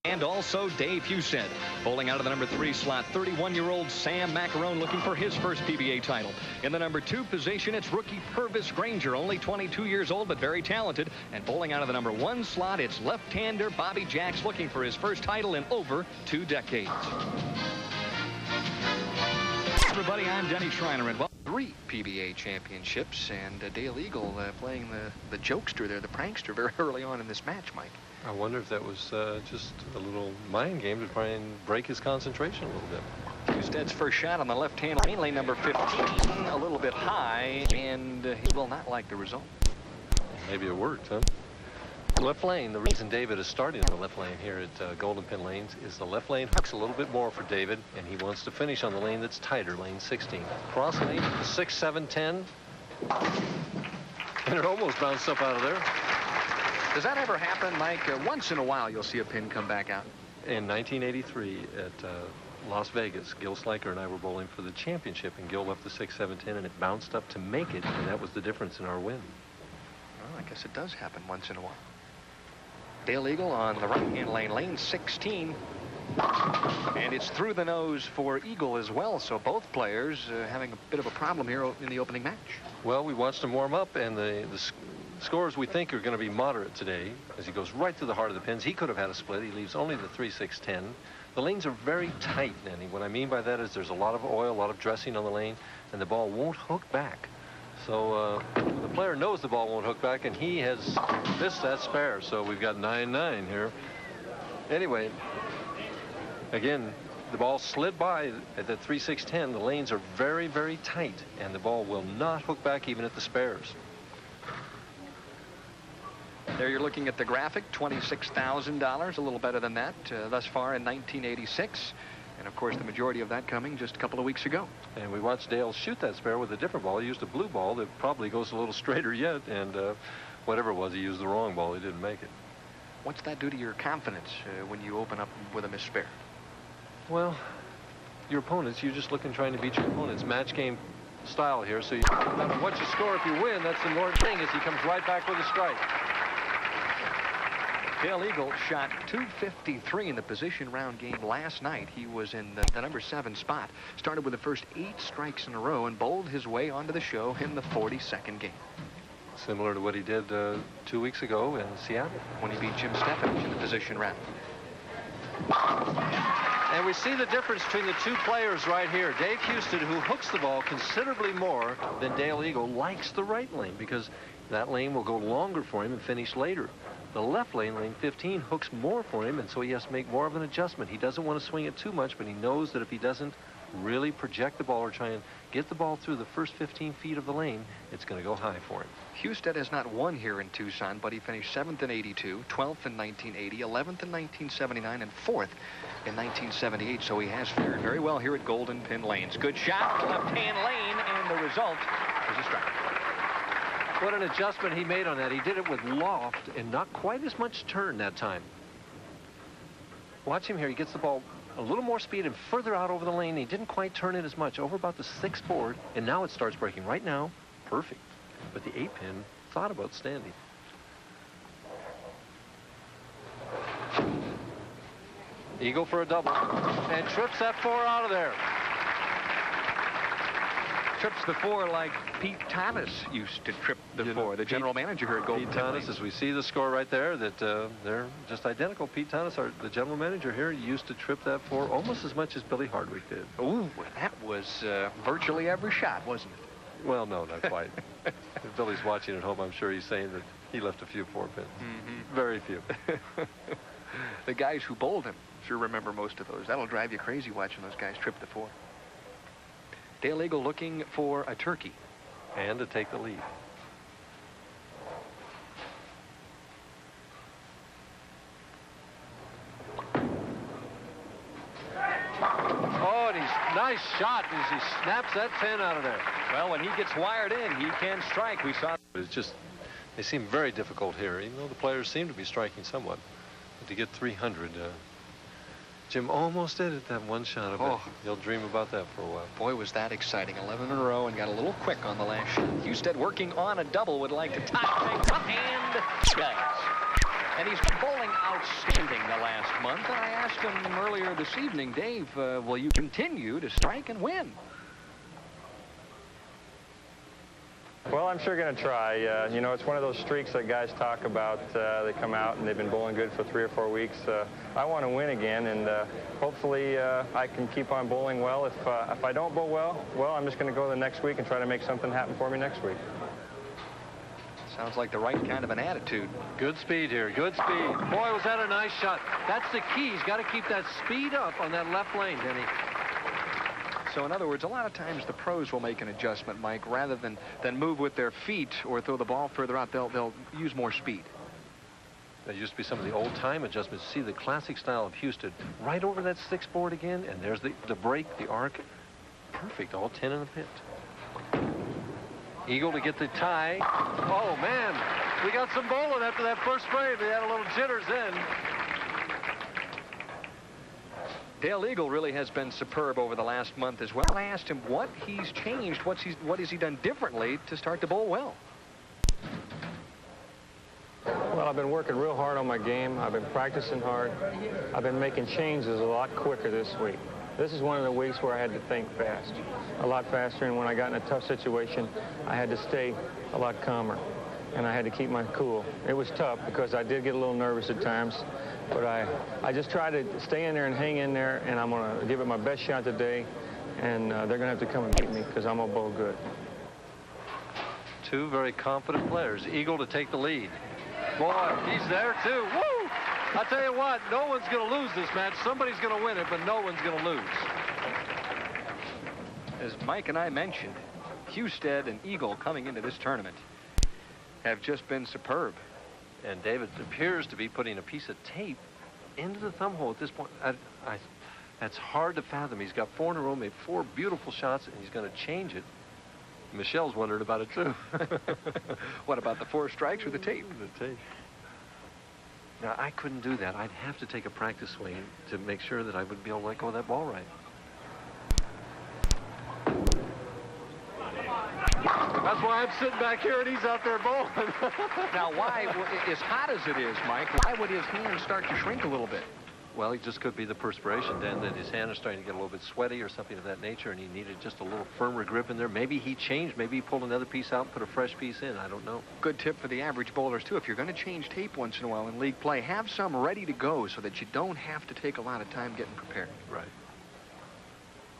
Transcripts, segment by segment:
And also Dave Husted. Bowling out of the number 3 slot, 31-year-old Sam Macarone looking for his first PBA title. In the number 2 position, it's rookie Purvis Granger, only 22 years old, but very talented. And bowling out of the number 1 slot, it's left-hander Bobby Jacks looking for his first title in over 2 decades. Everybody, I'm Denny Schreiner, and well, 3 PBA championships, and Dale Eagle playing the jokester there, the prankster, very early on in this match, Mike. I wonder if that was just a little mind game to try and break his concentration a little bit. Husted's first shot on the left-hand lane, number 15, a little bit high, and he will not like the result. Maybe it worked, huh? Left lane, the reason David is starting in the left lane here at Golden Pin Lanes is the left lane hooks a little bit more for David, and he wants to finish on the lane that's tighter, lane 16. Cross lane, 6, 7, 10. And it almost bounced up out of there. Does that ever happen, Mike? Once in a while, you'll see a pin come back out. In 1983 at Las Vegas, Gil Sliker and I were bowling for the championship, and Gil left the 6, 7, 10, and it bounced up to make it, and that was the difference in our win. Well, I guess it does happen once in a while. Dale Eagle on the right-hand lane, lane 16. And it's through the nose for Eagle as well, so both players having a bit of a problem here in the opening match. Well, we watched him warm up, and the scores we think are going to be moderate today as he goes right through the heart of the pins. He could have had a split. He leaves only the 3, 6, 10. The lanes are very tight, Nanny. What I mean by that is there's a lot of oil, a lot of dressing on the lane, and the ball won't hook back. So the player knows the ball won't hook back, and he has missed that spare. So we've got 9-9 here. Anyway, again, the ball slid by at the 3, 6, 10. The lanes are very, very tight, and the ball will not hook back even at the spares. There you're looking at the graphic, $26,000, a little better than that thus far in 1986. And, of course, the majority of that coming just a couple of weeks ago. And we watched Dale shoot that spare with a different ball. He used a blue ball that probably goes a little straighter yet, and whatever it was, he used the wrong ball. He didn't make it. What's that do to your confidence when you open up with a missed spare? Well, your opponents, you're just looking, trying to beat your opponents. Match game style here, so no matter what you score, if you win, that's the important thing, is he comes right back with a strike. Dale Eagle shot .253 in the position round game last night. He was in the number 7 spot. Started with the first 8 strikes in a row and bowled his way onto the show in the 42nd game. Similar to what he did 2 weeks ago in Seattle, when he beat Jim Stefanovich in the position round. And we see the difference between the 2 players right here. Dave Husted, who hooks the ball considerably more than Dale Eagle, likes the right lane because that lane will go longer for him and finish later. The left lane, lane 15, hooks more for him, and so he has to make more of an adjustment. He doesn't want to swing it too much, but he knows that if he doesn't really project the ball or try and get the ball through the first 15 feet of the lane, it's going to go high for him. Husted has not won here in Tucson, but he finished 7th in 82, 12th in 1980, 11th in 1979, and 4th in 1978, so he has fared very well here at Golden Pin Lanes. Good shot, left-hand lane, and the result is a strike. What an adjustment he made on that. He did it with loft and not quite as much turn that time. Watch him here. He gets the ball a little more speed and further out over the lane. He didn't quite turn it as much, over about the 6th board, and now it starts breaking right now. Perfect. But the 8-pin thought about standing. Eagle for a double and trips that 4 out of there. Trips the 4 like Pete Thomas used to trip the 4, the general manager here at Golden Pin Lanes. Pete Thomas, as we see the score right there, that they're just identical. Pete Thomas, the general manager here, used to trip that 4 almost as much as Billy Hardwick did. Ooh, that was virtually every shot, wasn't it? Well, no, not quite. If Billy's watching at home, I'm sure he's saying that he left a few 4 pins. Mm-hmm. Very few. The guys who bowled him sure remember most of those. That'll drive you crazy watching those guys trip the 4. Dale Eagle looking for a turkey. And to take the lead. Oh, and he's nice shot as he snaps that pin out of there. Well, when he gets wired in, he can strike. We saw. It's just, they seem very difficult here, even though the players seem to be striking somewhat. But to get 300, Jim almost did it, that one shot of it. He'll dream about that for a while. Boy, was that exciting. 11 in a row and got a little quick on the last shot. Husted working on a double, would like to tie things up and does. And he's been bowling outstanding the last month. And I asked him earlier this evening, Dave, will you continue to strike and win? Well, I'm sure going to try. You know, it's one of those streaks that guys talk about. They come out and they've been bowling good for 3 or 4 weeks. I want to win again, and hopefully I can keep on bowling well. If I don't bowl well, I'm just going to go the next week and try to make something happen for me next week. Sounds like the right kind of an attitude. Good speed here. Good speed. Boy, was that a nice shot. That's the key. He's got to keep that speed up on that left lane, Denny. So in other words, a lot of times the pros will make an adjustment, Mike, rather than move with their feet or throw the ball further out. They'll use more speed. That used to be some of the old-time adjustments. See the classic style of Houston. Right over that 6 board again, and there's the break, the arc. Perfect, all 10 in the pit. Eagle to get the tie. Oh, man, we got some bowling after that first frame. They had a little jitters in. Dale Eagle really has been superb over the last month as well. I asked him what he's changed, what has he done differently to start to bowl well. Well, I've been working real hard on my game. I've been practicing hard. I've been making changes a lot quicker this week. This is one of the weeks where I had to think fast, a lot faster, and when I got in a tough situation, I had to stay a lot calmer, and I had to keep my cool. It was tough because I did get a little nervous at times, but I just try to stay in there and hang in there, and I'm going to give it my best shot today, and they're going to have to come and beat me because I'm going to bowl good. Two very confident players. Eagle to take the lead. Boy, he's there too. Woo! I'll tell you what, no one's going to lose this match. Somebody's going to win it, but no one's going to lose. As Mike and I mentioned, Husted and Eagle coming into this tournament have just been superb. And David appears to be putting a piece of tape into the thumb hole at this point. That's hard to fathom. He's got 4 in a row, made 4 beautiful shots, and he's going to change it. Michelle's wondering about it, too. What about the 4 strikes with the tape? The tape. Now, I couldn't do that. I'd have to take a practice swing to make sure that I would be able to let go of that ball right. That's why I'm sitting back here and he's out there bowling. Now, why, as hot as it is, Mike, why would his hands start to shrink a little bit? Well, it just could be the perspiration, then, that his hand is starting to get a little bit sweaty or something of that nature, and he needed just a little firmer grip in there. Maybe he changed. Maybe he pulled another piece out and put a fresh piece in. I don't know. Good tip for the average bowlers, too. If you're going to change tape once in a while in league play, have some ready to go so that you don't have to take a lot of time getting prepared. Right.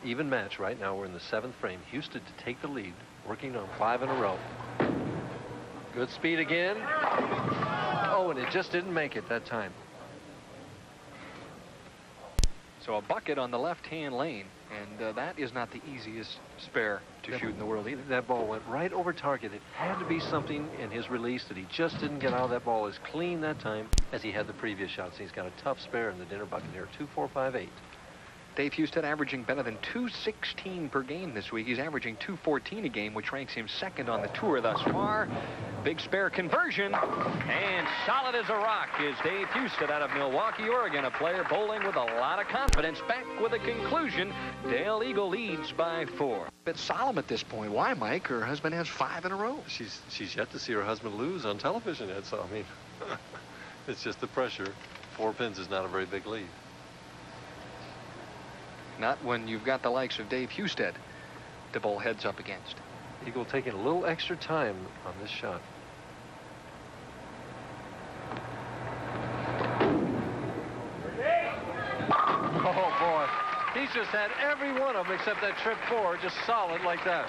Even match right now. We're in the 7th frame. Houston to take the lead, working on 5 in a row. Good speed again. Oh, and it just didn't make it that time. So a bucket on the left-hand lane, and that is not the easiest spare to shoot in the world either. That ball went right over target. It had to be something in his release that he just didn't get out of that ball as clean that time as he had the previous shots. He's got a tough spare in the dinner bucket here, 2-4-5-8. Dave Husted averaging better than 216 per game this week. He's averaging 214 a game, which ranks him 2nd on the tour thus far. Big spare conversion, and solid as a rock is Dave Husted out of Milwaukee, Oregon, a player bowling with a lot of confidence. Back with a conclusion, Dale Eagle leads by 4. It's solemn at this point. Why, Mike? Her husband has 5 in a row. She's yet to see her husband lose on television yet, so I mean, it's just the pressure. 4 pins is not a very big lead. Not when you've got the likes of Dave Husted to bowl heads up against. Eagle taking a little extra time on this shot. Oh, boy. He's just had every one of them except that trip 4, just solid like that.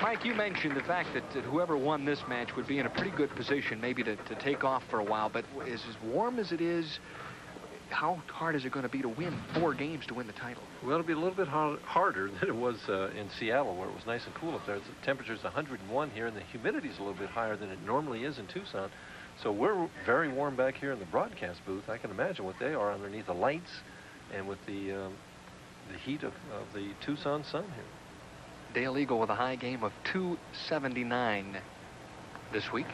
Mike, you mentioned the fact that whoever won this match would be in a pretty good position maybe to take off for a while, but as warm as it is, how hard is it going to be to win 4 games to win the title? Well, it'll be a little bit harder than it was in Seattle, where it was nice and cool up there. The temperature's 101 here, and the humidity's a little bit higher than it normally is in Tucson. So we're very warm back here in the broadcast booth. I can imagine what they are underneath the lights and with the heat of the Tucson sun here. Dale Eagle with a high game of 279 this week.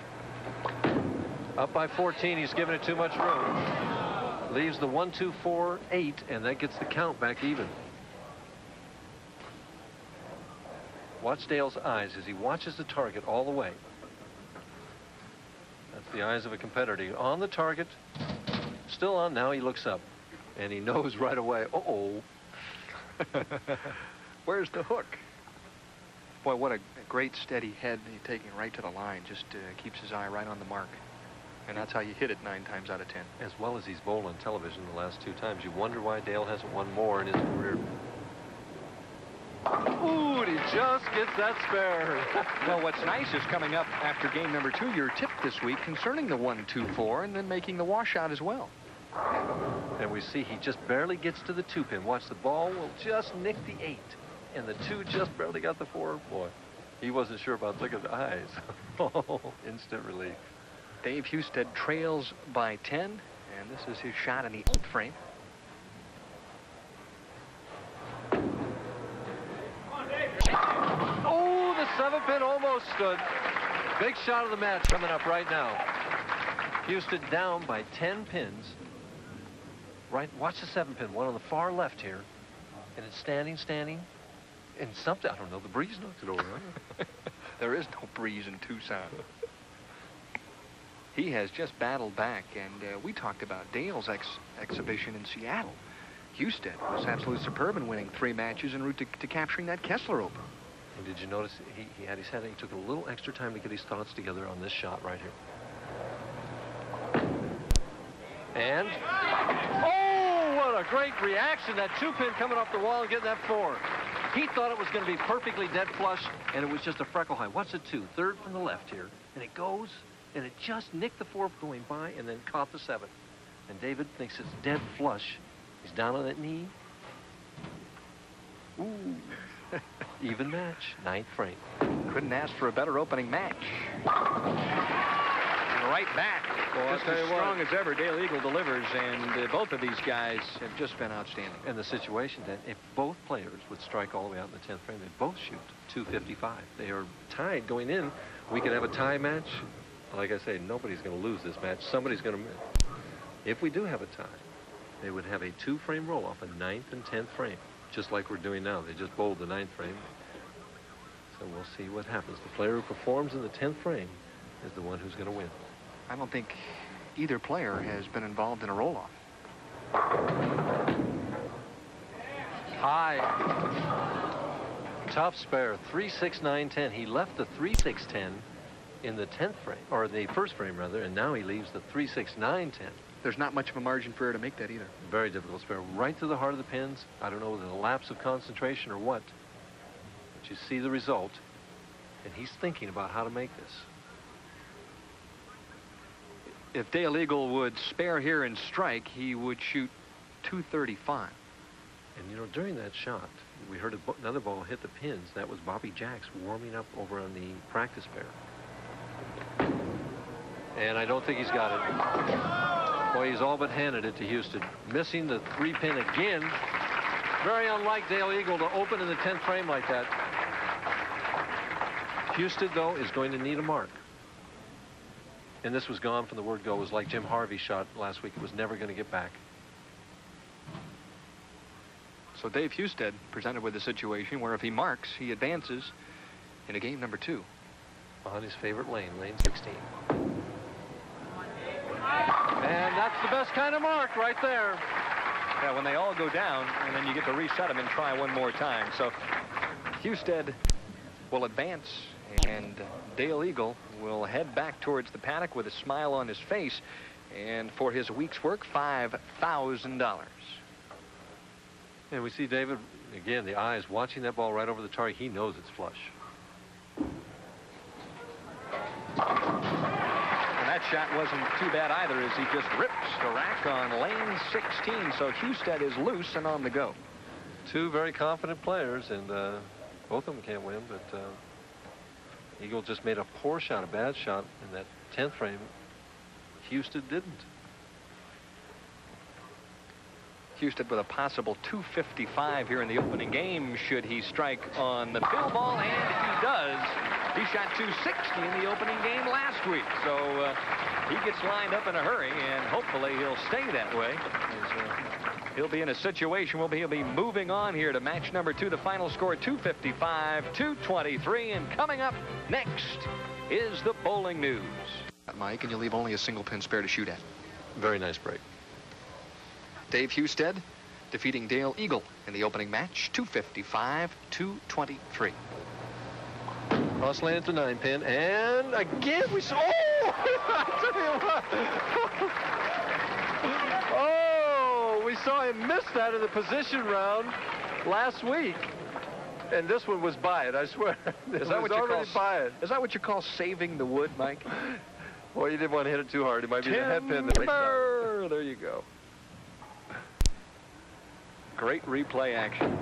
Up by 14, he's given it too much room. Leaves the 1-2-4-8, and that gets the count back even. Watch Dale's eyes as he watches the target all the way. That's the eyes of a competitor. On the target, still on. Now he looks up, and he knows right away. Uh-oh. Where's the hook? Boy, what a great steady head taking right to the line. Just keeps his eye right on the mark. And that's how you hit it 9 times out of 10. As well as he's bowled on television the last 2 times. You wonder why Dale hasn't won more in his career. Ooh, and he just gets that spare. Well, what's nice is coming up after game number 2, your tip this week concerning the 1-2-4 and then making the washout as well. And we see he just barely gets to the 2-pin. Watch, the ball will just nick the 8. And the 2 just barely got the 4. Boy, he wasn't sure about, look at the eyes. Oh, instant relief. Dave Husted trails by 10, and this is his shot in the 8th frame. Oh, the 7-pin almost stood. Big shot of the match coming up right now. Husted down by 10 pins. Right, watch the 7-pin, one on the far left here. And it's standing. And something, I don't know, the breeze knocked it over. There is no breeze in Tucson. He has just battled back, and we talked about Dale's exhibition in Seattle. Husted was absolutely superb in winning 3 matches en route to capturing that Kessler Open. And did you notice he had his head, he took a little extra time to get his thoughts together on this shot right here. And, oh, what a great reaction. That 2-pin coming off the wall and getting that 4. He thought it was going to be perfectly dead flush, and it was just a freckle high. What's a 2? Third from the left here. And it goes, and it just nicked the 4 going by and then caught the 7. And David thinks it's dead flush. He's down on that knee. Ooh. Even match, 9th frame. Couldn't ask for a better opening match. Right back. Well, just as strong as ever, Dale Eagle delivers, and both of these guys have just been outstanding. And the situation that if both players would strike all the way out in the 10th frame, they'd both shoot 255. They are tied going in. We could have a tie match. Like I say, nobody's going to lose this match. Somebody's going to miss. If we do have a tie, they would have a 2-frame roll-off, a 9th and 10th frame, just like we're doing now. They just bowled the 9th frame. So we'll see what happens. The player who performs in the 10th frame is the one who's going to win. I don't think either player has been involved in a roll-off. High. Tough spare, 3-6-9-10. He left the 3-6-10 in the 10th frame, or the 1st frame rather, and now he leaves the 3-6-9-10. There's not much of a margin for error to make that either. Very difficult spare, right to the heart of the pins. I don't know whether the lapse of concentration or what, but you see the result, and he's thinking about how to make this. If Dale Eagle would spare here and strike, he would shoot 235. And, you know, during that shot, we heard another ball hit the pins. That was Bobby Jacks warming up over on the practice pair. And I don't think he's got it. Boy, he's all but handed it to Husted. Missing the 3-pin again. Very unlike Dale Eagle to open in the 10th frame like that. Husted, though, is going to need a mark. And this was gone from the word go. It was like Jim Harvey's shot last week. It was never going to get back. So Dave Husted presented with a situation where if he marks, he advances into game number 2. On his favorite lane, lane 16. And that's the best kind of mark right there. Yeah, when they all go down, and then you get to reset them and try one more time. So Husted will advance, and Dale Eagle will head back towards the paddock with a smile on his face. And for his week's work, $5,000. And we see David, again, the eyes watching that ball right over the target. He knows it's flush. And that shot wasn't too bad either, as he just rips the rack on lane 16. So Husted is loose and on the go. 2 very confident players, and both of them can't win, but Eagle just made a poor shot, a bad shot in that 10th frame. Husted didn't. Husted with a possible 255 here in the opening game should he strike on the pill ball, and he does. He shot 260 in the opening game last week, so he gets lined up in a hurry, and hopefully he'll stay that way. He'll be in a situation where he'll be moving on here to match number 2. The final score 255-223, and coming up next is the bowling news. Mike, and you leave only a single pin spare to shoot at. Very nice break. Dave Husted defeating Dale Eagle in the opening match, 255-223. Cross lane at the 9-pin, and again we saw. Oh! I tell you what. Oh, we saw him miss that in the position round last week, and this one was by it. I swear. Is that what you call saving the wood, Mike? Well, you didn't want to hit it too hard. It might be the head pin that makes it. There you go. Great replay action.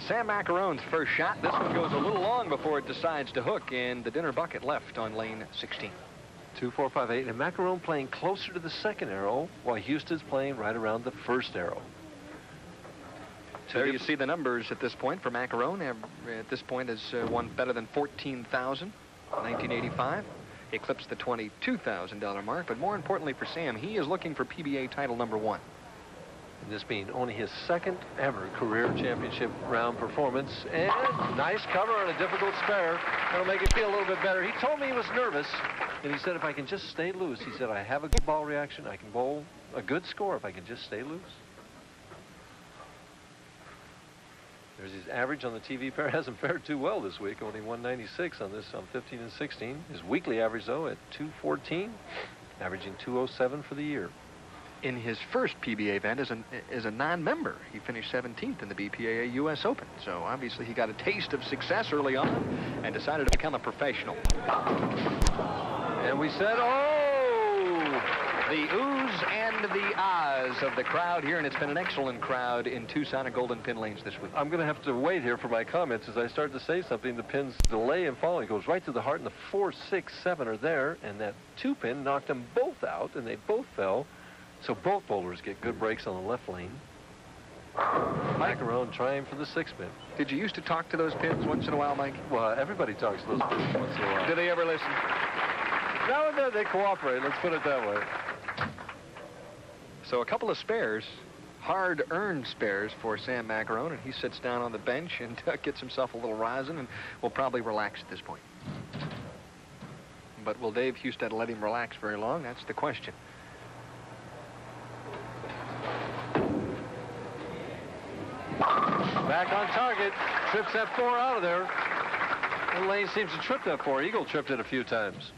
Sam Macarone's first shot. This one goes a little long before it decides to hook, and the dinner bucket left on lane 16. 2, 4, 5, 8, and Macarone playing closer to the second arrow, while Huston's playing right around the first arrow. There you see the numbers at this point for Macarone. At this point has won better than 14,000 in 1985. He eclipsed the $22,000 mark, but more importantly for Sam, he is looking for PBA title number 1. And this being only his second ever career championship round performance. And nice cover on a difficult spare. That'll make it feel a little bit better. He told me he was nervous, and he said if I can just stay loose, he said I have a good ball reaction. I can bowl a good score if I can just stay loose. There's his average on the TV pair. Hasn't fared too well this week. Only 196 on this on 15 and 16. His weekly average, though, at 214, averaging 207 for the year. In his first PBA event as a non-member, he finished 17th in the BPAA U.S. Open. So obviously he got a taste of success early on and decided to become a professional. And we said, oh! The oohs and the ahs of the crowd here, and it's been an excellent crowd in Tucson and Golden Pin Lanes this week. I'm going to have to wait here for my comments as I start to say something. The pins delay in falling. It goes right to the heart, and the 4, 6, 7 are there, and that 2-pin knocked them both out, and they both fell. So both bowlers get good breaks on the left lane. Macarone trying for the 6-pin. Did you used to talk to those pins once in a while, Mike? Well, everybody talks to those pins once in a while. Do they ever listen? Now and then they cooperate, let's put it that way. So a couple of spares, hard-earned spares for Sam Macarone, and he sits down on the bench and gets himself a little rosin and will probably relax at this point. But will Dave Husted let him relax very long? That's the question. Back on target, trips that 4 out of there. And Lane seems to trip that 4. Eagle tripped it a few times.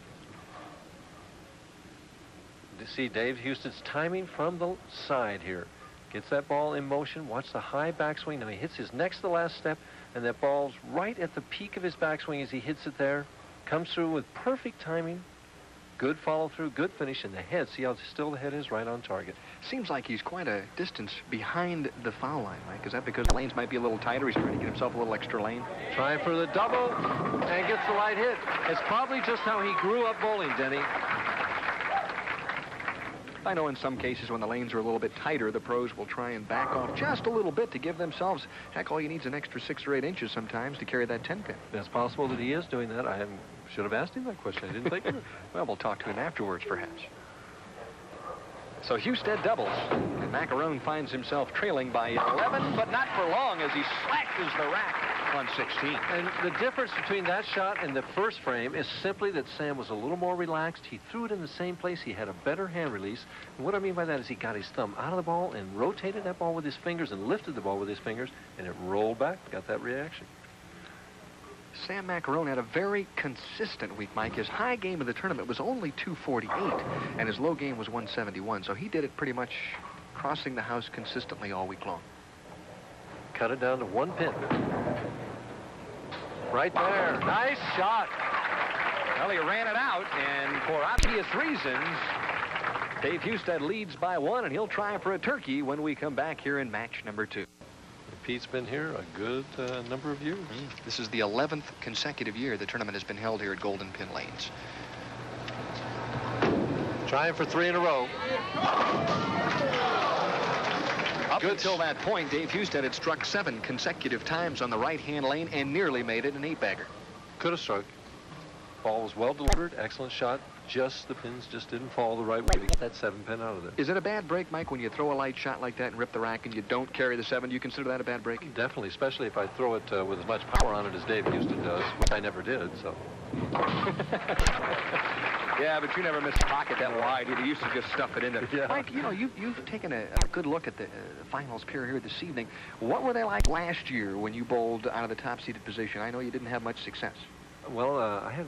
You see Dave Huston's timing from the side here. Gets that ball in motion. Watch the high backswing. Now he hits his next to the last step, and that ball's right at the peak of his backswing as he hits it there. Comes through with perfect timing. Good follow-through, good finish in the head. See how still the head is right on target. Seems like he's quite a distance behind the foul line, Mike. Is that because the lanes might be a little tighter? He's trying to get himself a little extra lane. Trying for the double, and gets the light hit. It's probably just how he grew up bowling, Denny. I know in some cases when the lanes are a little bit tighter, the pros will try and back off just a little bit to give themselves, heck, all you need is an extra 6 or 8 inches sometimes to carry that 10-pin. It's possible that he is doing that. I should have asked him that question. I didn't think of it. Well, we'll talk to him afterwards, perhaps. So Husted doubles, and Macarone finds himself trailing by 11, but not for long as he slashes the rack on 16. And the difference between that shot and the first frame is simply that Sam was a little more relaxed. He threw it in the same place. He had a better hand release. And what I mean by that is he got his thumb out of the ball and rotated that ball with his fingers and lifted the ball with his fingers, and it rolled back, got that reaction. Sam Macarone had a very consistent week, Mike. His high game of the tournament was only 248, and his low game was 171. So he did it pretty much crossing the house consistently all week long. Cut it down to 1 pin. Right there. Nice shot. Well, he ran it out, and for obvious reasons, Dave Husted leads by 1, and he'll try for a turkey when we come back here in match number 2. Pete's been here a good number of years. This is the 11th consecutive year the tournament has been held here at Golden Pin Lanes. Trying for 3 in a row. Up until that point, Dave Husted had struck 7 consecutive times on the right-hand lane and nearly made it an 8-bagger. Could have struck. Ball was well delivered. Excellent shot. Just the pins just didn't fall the right way to get that 7-pin out of there. Is it a bad break, Mike, when you throw a light shot like that and rip the rack and you don't carry the 7? Do you consider that a bad break? Definitely, especially if I throw it with as much power on it as Dave Husted does, which I never did, so. Yeah, but you never missed a pocket that wide. You used to just stuff it in there. Yeah. Mike, you know, you've taken a good look at the finals period here this evening. What were they like last year when you bowled out of the top-seeded position? I know you didn't have much success. Well, I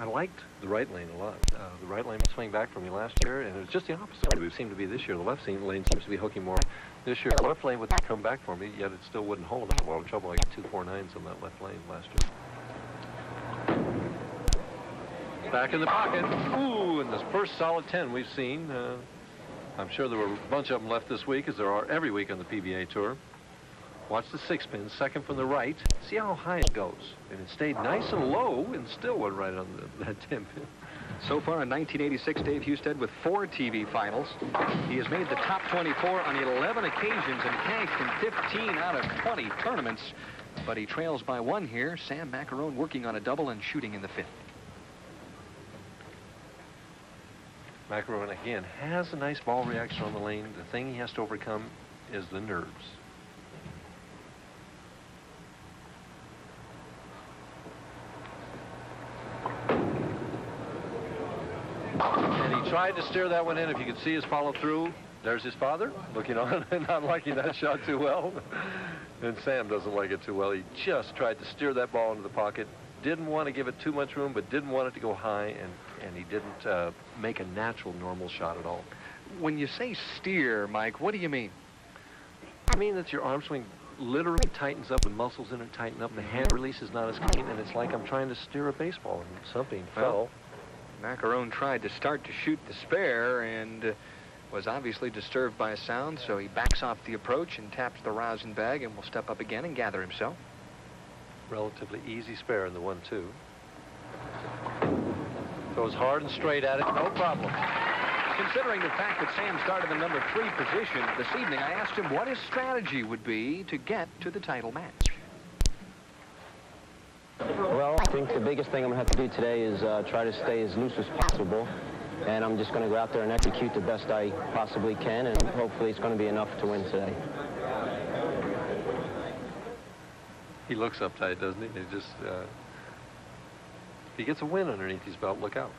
liked the right lane a lot. The right lane was swinging back for me last year, and it was just the opposite. It seemed to be this year. The left lane seems to be hooking more. This year, the left lane would come back for me, yet it still wouldn't hold. I had a lot of trouble. I got 2 4.9s on that left lane last year. Back in the pocket. Ooh, and the first solid 10 we've seen. I'm sure there were a bunch of them left this week, as there are every week on the PBA Tour. Watch the 6-pin, second from the right. See how high it goes. And it stayed nice and low and still went right on that 10-pin. So far in 1986, Dave Husted with 4 TV finals. He has made the top 24 on 11 occasions and cashed in 15 out of 20 tournaments. But he trails by 1 here. Sam Macarone working on a double and shooting in the 5th. Macarone, again, has a nice ball reaction on the lane. The thing he has to overcome is the nerves. And he tried to steer that one in. If you could see his follow through, there's his father looking on and not liking that shot too well. And Sam doesn't like it too well. He just tried to steer that ball into the pocket. Didn't want to give it too much room, but didn't want it to go high, and he didn't make a natural, normal shot at all. When you say steer, Mike, what do you mean? I mean that your arm swing literally tightens up, the muscles in it tighten up, the hand release is not as clean, and it's like I'm trying to steer a baseball, and something fell. Macarone tried to start to shoot the spare and was obviously disturbed by a sound, so he backs off the approach and taps the rosin bag and will step up again and gather himself. Relatively easy spare in the 1-2. Goes hard and straight at it, no problem. Considering the fact that Sam started the number 3 position this evening, I asked him what his strategy would be to get to the title match. Well, I think the biggest thing I'm going to have to do today is try to stay as loose as possible. And I'm just going to go out there and execute the best I possibly can, and hopefully it's going to be enough to win today. He looks uptight, doesn't he? He just, if he gets a win underneath his belt, look out.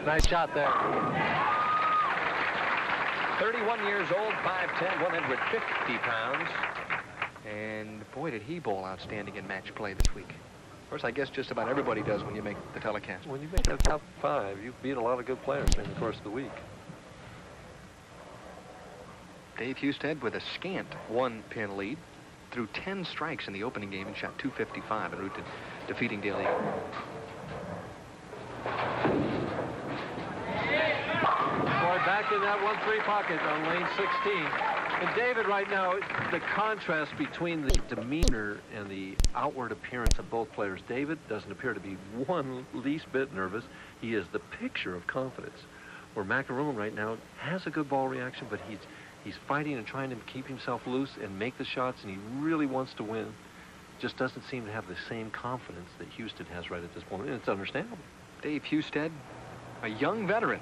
Nice shot there. 31 years old, 5'10", 150 pounds. And boy, did he bowl outstanding in match play this week. Of course, I guess just about everybody does when you make the telecast. When you make that top 5, you beat a lot of good players during the course of the week. Dave Husted with a scant 1-pin lead threw 10 strikes in the opening game and shot 255 en route to defeating Dale Eagle. Boy, back in that 1-3 pocket on lane 16. And David, right now, the contrast between the demeanor and the outward appearance of both players. David doesn't appear to be one least bit nervous. He is the picture of confidence. Where Macarone right now has a good ball reaction, but he's fighting and trying to keep himself loose and make the shots, and he really wants to win. Just doesn't seem to have the same confidence that Husted has right at this moment, and it's understandable. Dave Husted, a young veteran,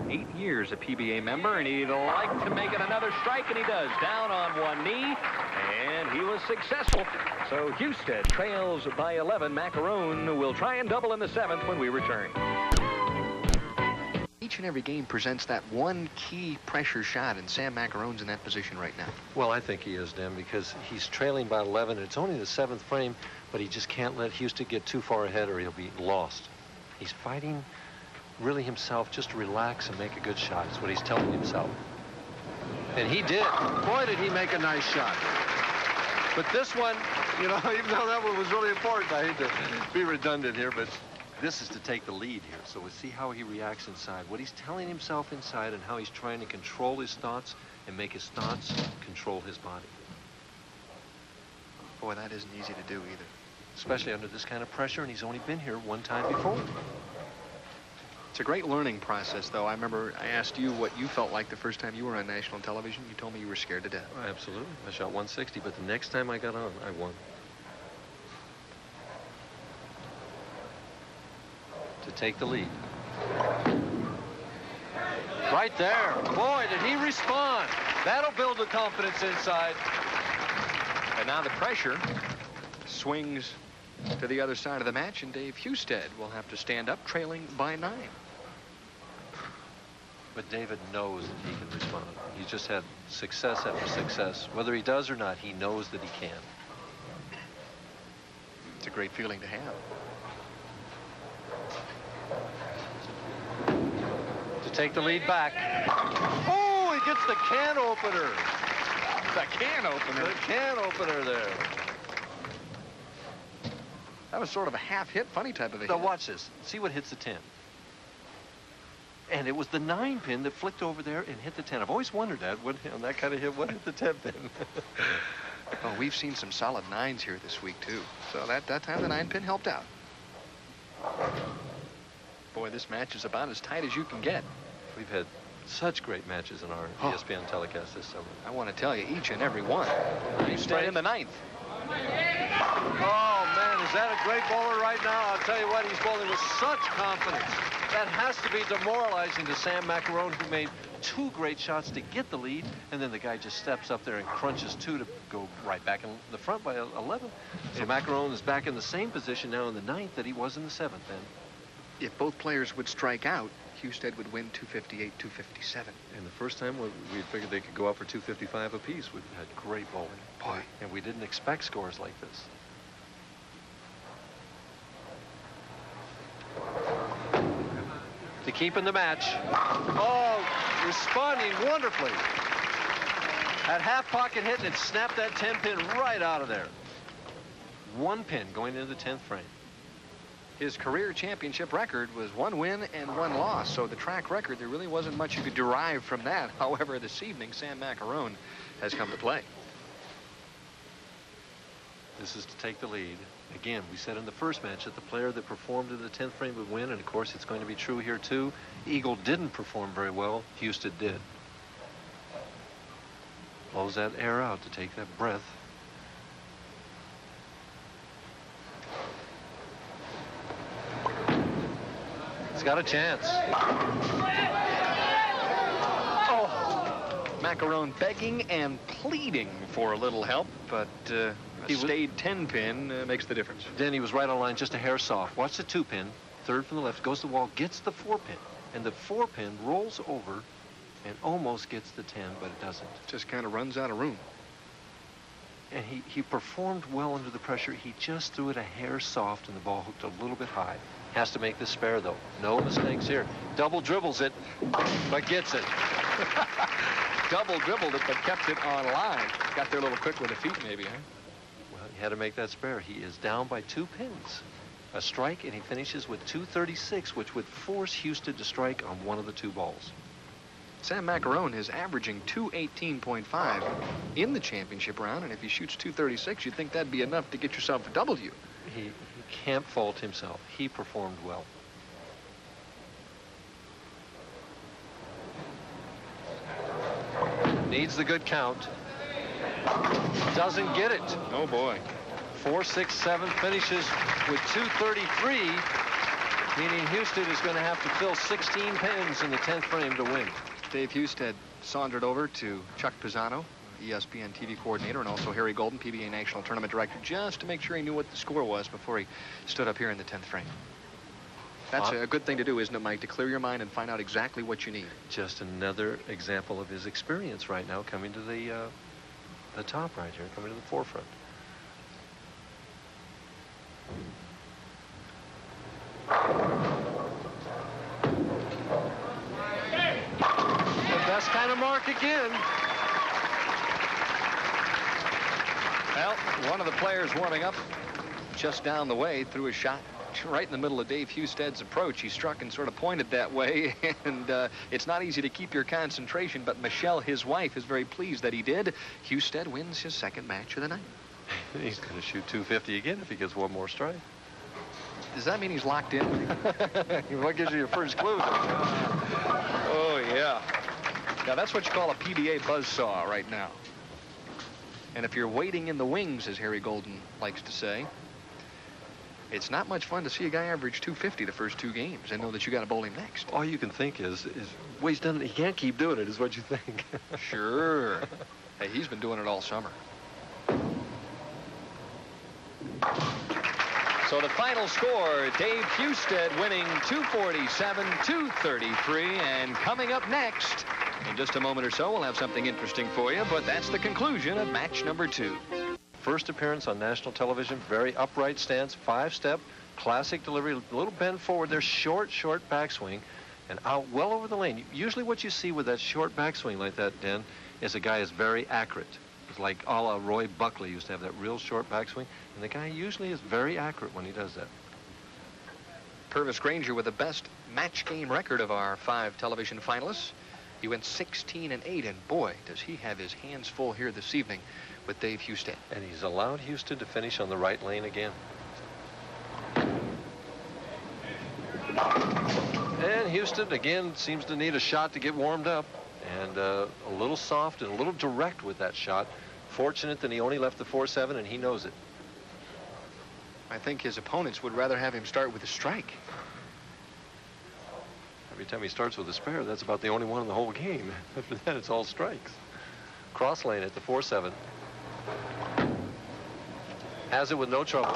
8 years a PBA member, and he'd like to make it another strike, and he does. Down on one knee, and he was successful. So Husted trails by 11. Macarone will try and double in the 7th when we return. Each and every game presents that one key pressure shot, and Sam Macarone's in that position right now. Well, I think he is, Dan, because he's trailing by 11. It's only the 7th frame, but he just can't let Husted get too far ahead or he'll be lost. He's fighting really himself just to relax and make a good shot. That's what he's telling himself. And he did. Boy, did he make a nice shot. But this one, you know, even though that one was really important, I hate to be redundant here, but this is to take the lead here. So we'll see how he reacts inside, what he's telling himself inside, and how he's trying to control his thoughts and make his thoughts control his body. Boy, that isn't easy to do either. Especially under this kind of pressure, and he's only been here one time before. It's a great learning process, though. I remember I asked you what you felt like the first time you were on national television. You told me you were scared to death. Oh, absolutely. I shot 160, but the next time I got on, I won. To take the lead. Right there. Boy, did he respond. That'll build the confidence inside. And now the pressure swings to the other side of the match, and Dave Husted will have to stand up trailing by 9. But David knows that he can respond. He's just had success after success. Whether he does or not, he knows that he can. It's a great feeling to have. To take the lead back. Oh, he gets the can opener. The can opener. The can opener there. That was sort of a half-hit, funny type of a hit. Now watch this. See what hits the 10. And it was the 9 pin that flicked over there and hit the 10. I've always wondered that. What, on that kind of hit, what hit the 10 pin? Oh, we've seen some solid 9s here this week, too. So that time the 9 pin helped out. Boy, this match is about as tight as you can get. We've had such great matches in our ESPN telecast this summer. I want to tell you, each and every one. You stay in the 9th. Oh, man, is that a great bowler right now? I'll tell you what, he's bowling with such confidence. That has to be demoralizing to Sam Macarone, who made 2 great shots to get the lead, and then the guy just steps up there and crunches 2 to go right back in the front by 11. So Macarone is back in the same position now in the 9th that he was in the 7th then. If both players would strike out, Husted would win 258, 257. And the first time we figured they could go out for 255 apiece. We had great bowling. Boy. And we didn't expect scores like this. To keep in the match. Oh, responding wonderfully. Had half pocket hit and it snapped that 10 pin right out of there. 1 pin going into the 10th frame. His career championship record was 1 win and 1 loss. So the track record, there really wasn't much you could derive from that. However, this evening, Sam Macarone has come to play. This is to take the lead. Again, we said in the first match that the player that performed in the 10th frame would win, and of course it's going to be true here too. Eagle didn't perform very well. Husted did. Blows that air out to take that breath. He's got a chance. Oh, Macarone begging and pleading for a little help, but he stayed 10 pin makes the difference. Then he was right on line, just a hair soft. Watch the 2 pin, 3rd from the left, goes to the wall, gets the 4 pin, and the 4 pin rolls over and almost gets the 10, but it doesn't. Just kind of runs out of room. And he performed well under the pressure. He just threw it a hair soft, and the ball hooked a little bit high. Has to make this spare, though. No mistakes here. Double dribbles it, but gets it. Double dribbled it, but kept it on line. Got there a little quick with the feet, maybe, huh? Well, he had to make that spare. He is down by 2 pins. A strike, and he finishes with 236, which would force Husted to strike on one of the 2 balls. Sam Macarone is averaging 218.5 in the championship round, and if he shoots 236, you'd think that'd be enough to get yourself a W. He can't fault himself. He performed well. Needs the good count. Doesn't get it. Oh, boy. 4, 6, 7 finishes with 233, meaning Husted is going to have to fill 16 pins in the 10th frame to win. Dave Husted sauntered over to Chuck Pisano, ESPN TV coordinator, and also Harry Golden, PBA National Tournament Director, just to make sure he knew what the score was before he stood up here in the 10th frame. That's a good thing to do, isn't it, Mike, to clear your mind and find out exactly what you need. Just another example of his experience right now coming to the top right here, coming to the forefront. The best kind of mark again. Well, one of the players warming up just down the way threw a shot right in the middle of Dave Husted's approach. He struck and sort of pointed that way, and it's not easy to keep your concentration, but Michelle, his wife, is very pleased that he did. Husted wins his 2nd match of the night. He's going to shoot 250 again if he gets one more strike. Does that mean he's locked in? What gives you your first clue? Oh, yeah. Now, that's what you call a PBA buzzsaw right now. And if you're waiting in the wings, as Harry Golden likes to say, it's not much fun to see a guy average 250 the first 2 games and know that you got to bowl him next. All you can think is well, he's done it. He can't keep doing it, is what you think. Sure. Hey, he's been doing it all summer. So the final score, Dave Husted winning 247-233. And coming up next, in just a moment or so, we'll have something interesting for you. But that's the conclusion of match number 2. First appearance on national television. Very upright stance, 5-step, classic delivery, a little bend forward. There's short backswing, and out well over the lane. Usually what you see with that short backswing like that, Dan, is a guy is very accurate. It's like a la Roy Buckley used to have that real short backswing, and the guy usually is very accurate when he does that. Purvis Granger with the best match game record of our 5 television finalists. He went 16-8, and boy, does he have his hands full here this evening with Dave Husted. And he's allowed Husted to finish on the right lane again. And Husted, again, seems to need a shot to get warmed up. And a little soft and a little direct with that shot. Fortunate that he only left the 4-7, and he knows it. I think his opponents would rather have him start with a strike. Every time he starts with a spare, that's about the only one in the whole game. After that, it's all strikes. Cross lane at the 4-7. Has it with no trouble.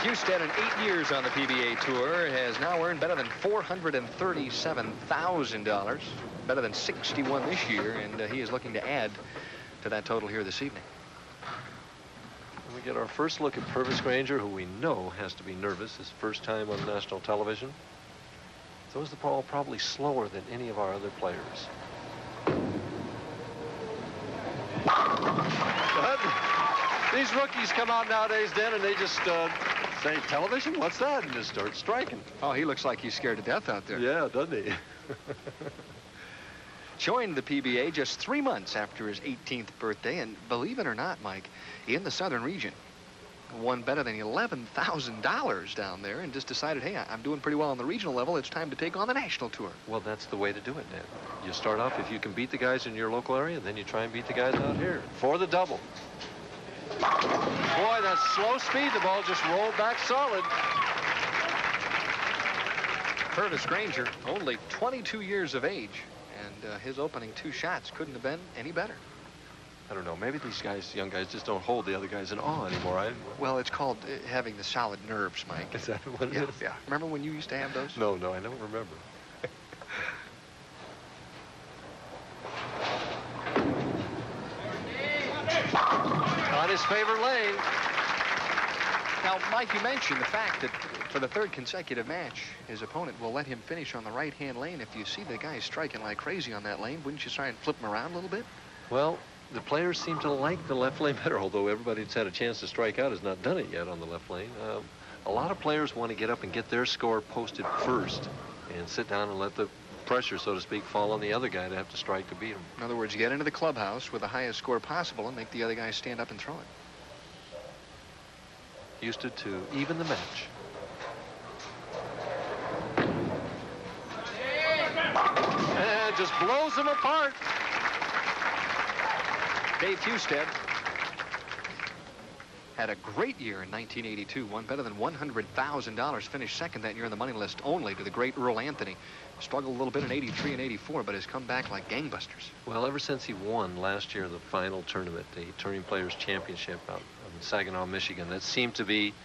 Husted, in 8 years on the PBA Tour, has now earned better than $437,000, better than 61 this year, and he is looking to add to that total here this evening. And we get our first look at Purvis Granger, who we know has to be nervous. His first time on national television. Throws the ball probably slower than any of our other players. But these rookies come out nowadays, Dan, and they just say, television, what's that? And just start striking. Oh, he looks like he's scared to death out there. Yeah, doesn't he? Joined the PBA just 3 months after his 18th birthday, and believe it or not, Mike, in the southern region, won better than $11,000 down there, and just decided, hey, I'm doing pretty well on the regional level. It's time to take on the national tour. Well, that's the way to do it, Dan. You start off, if you can beat the guys in your local area, then you try and beat the guys out here for the double. Boy, that slow speed, the ball just rolled back solid. Purvis Granger, only 22 years of age, and his opening 2 shots couldn't have been any better. I don't know, maybe these guys, young guys, just don't hold the other guys in awe anymore. Well, it's called having the solid nerves, Mike. Is that what it is? Yeah. Remember when you used to have those? No, I don't remember. On his favorite lane. Now, Mike, you mentioned the fact that for the 3rd consecutive match, his opponent will let him finish on the right-hand lane. If you see the guy striking like crazy on that lane, wouldn't you try and flip him around a little bit? Well, the players seem to like the left lane better, although everybody that's had a chance to strike out has not done it yet on the left lane. A lot of players want to get up and get their score posted first and sit down and let the pressure, so to speak, fall on the other guy to have to strike to beat him. In other words, get into the clubhouse with the highest score possible and make the other guy stand up and throw it. Husted to even the match. And just blows them apart. Dave Husted had a great year in 1982, won better than $100,000, finished second that year on the money list only to the great Earl Anthony. Struggled a little bit in 83 and 84, but has come back like gangbusters. Well, ever since he won last year the final tournament, the Touring Players Championship out in Saginaw, Michigan, that seemed to be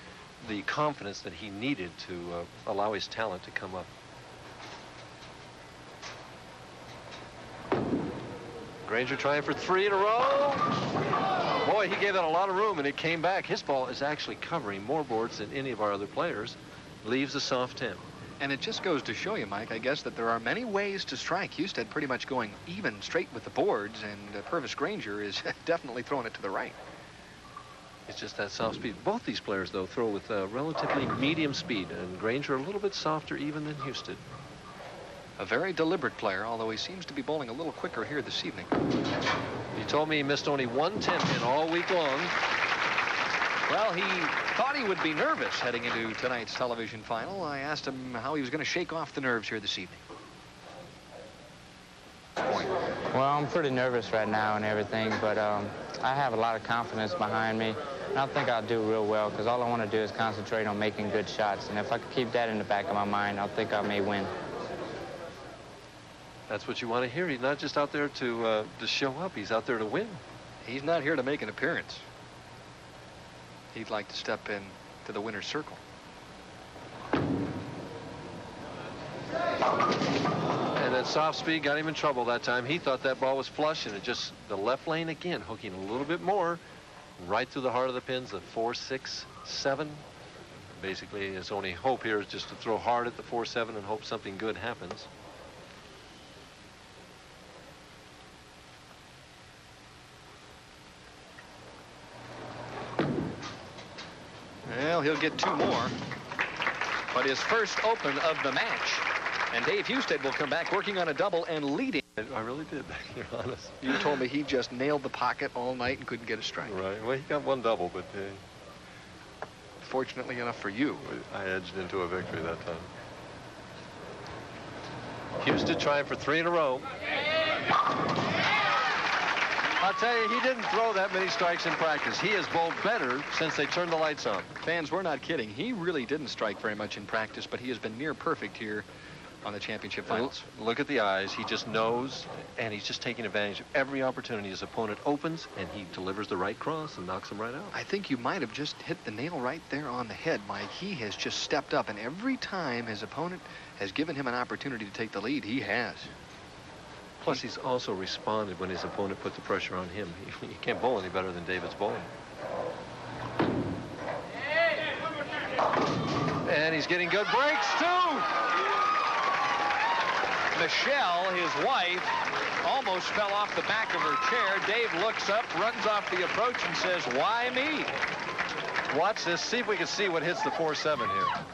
the confidence that he needed to allow his talent to come up. Granger trying for 3 in a row. Boy, he gave that a lot of room, and it came back. His ball is actually covering more boards than any of our other players. Leaves a soft 10. And it just goes to show you, Mike, I guess, that there are many ways to strike. Husted pretty much going even straight with the boards, and Purvis Granger is definitely throwing it to the right. It's just that soft speed. Both these players, though, throw with relatively medium speed, and Granger a little bit softer even than Husted. A very deliberate player, although he seems to be bowling a little quicker here this evening. He told me he missed only 1 10-pin all week long. Well, he thought he would be nervous heading into tonight's television final. I asked him how he was going to shake off the nerves here this evening. Well, I'm pretty nervous right now and everything, but I have a lot of confidence behind me. And I think I'll do real well, because all I want to do is concentrate on making good shots. And if I could keep that in the back of my mind, I think I may win. That's what you want to hear. He's not just out there to show up. He's out there to win. He's not here to make an appearance. He'd like to step in to the winner's circle. And that soft speed got him in trouble that time. He thought that ball was flush, and it just, the left lane again, hooking a little bit more, right through the heart of the pins, the 4, 6, 7. Basically, his only hope here is just to throw hard at the 4, 7 and hope something good happens. Well, he'll get 2 more. But his first open of the match. And Dave Husted will come back working on a double and leading. I really did, you're honest. You told me he just nailed the pocket all night and couldn't get a strike. Right. Well, he got 1 double, but fortunately enough for you, I edged into a victory that time. Husted trying for 3 in a row. I'll tell you, he didn't throw that many strikes in practice. He has bowled better since they turned the lights on. Fans, we're not kidding. He really didn't strike very much in practice, but he has been near perfect here on the championship finals. Look at the eyes. He just knows, and he's just taking advantage of every opportunity his opponent opens, and he delivers the right cross and knocks him right out. I think you might have just hit the nail right there on the head, Mike. He has just stepped up, and every time his opponent has given him an opportunity to take the lead, he has. Plus, he's also responded when his opponent put the pressure on him. He can't bowl any better than David's bowling. And he's getting good breaks, too. Michelle, his wife, almost fell off the back of her chair. Dave looks up, runs off the approach, and says, "Why me?" Watch this. See if we can see what hits the 4-7 here.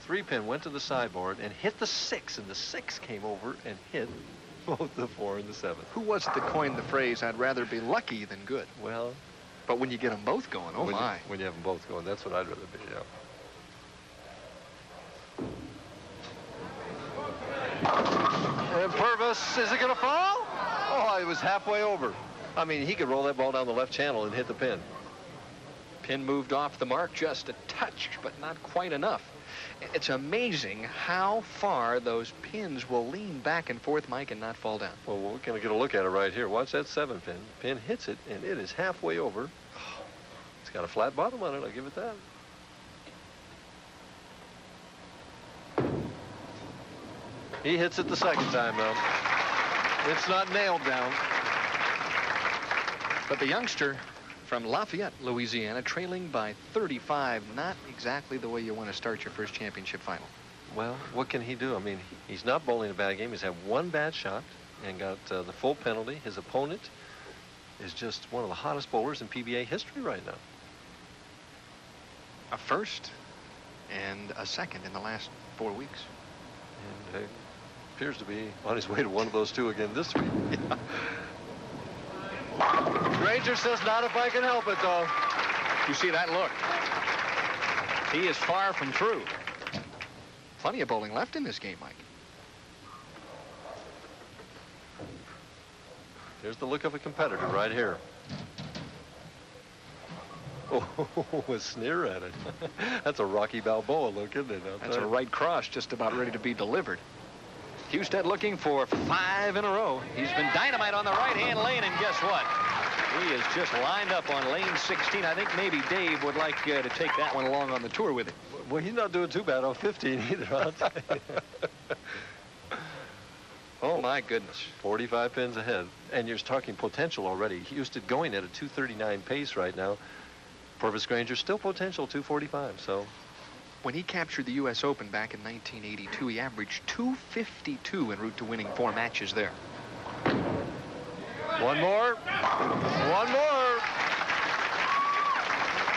3-pin went to the sideboard and hit the 6, and the 6 came over and hit both the 4 and the 7. Who was it that coined the phrase, "I'd rather be lucky than good"? Well, but when you get them both going, oh my. When you have them both going, that's what I'd rather be, yeah. And Purvis, is it going to fall? Oh, it was halfway over. I mean, he could roll that ball down the left channel and hit the pin. Pin moved off the mark just a touch, but not quite enough. It's amazing how far those pins will lean back and forth, Mike, and not fall down. Well, we're going to get a look at it right here. Watch that 7-pin. Pin hits it, and it is halfway over. It's got a flat bottom on it, I'll give it that. He hits it the second time, though. It's not nailed down. But the youngster from Lafayette, Louisiana, trailing by 35, not exactly the way you want to start your first championship final. Well, what can he do? I mean, he's not bowling a bad game. He's had 1 bad shot and got the full penalty. His opponent is just one of the hottest bowlers in PBA history right now. A first and a second in the last 4 weeks. And appears to be on his way to one of those 2 again this week. Yeah. Granger says, "Not if I can help it, though." You see that look? He is far from through. Plenty of bowling left in this game, Mike. Here's the look of a competitor right here. Oh, a sneer at it. That's a Rocky Balboa look, isn't it? That's a right cross just about ready to be delivered. Husted looking for 5 in a row. He's been dynamite on the right-hand lane, and guess what? He is just lined up on lane 16. I think maybe Dave would like to take that one along on the tour with him. Well, he's not doing too bad on 15 either, I'll tell you. Oh, my goodness. 45 pins ahead. And you're talking potential already. Husted going at a 239 pace right now. Purvis Granger still potential 245, so. When he captured the U.S. Open back in 1982, he averaged 252 en route to winning 4 matches there. One more. One more.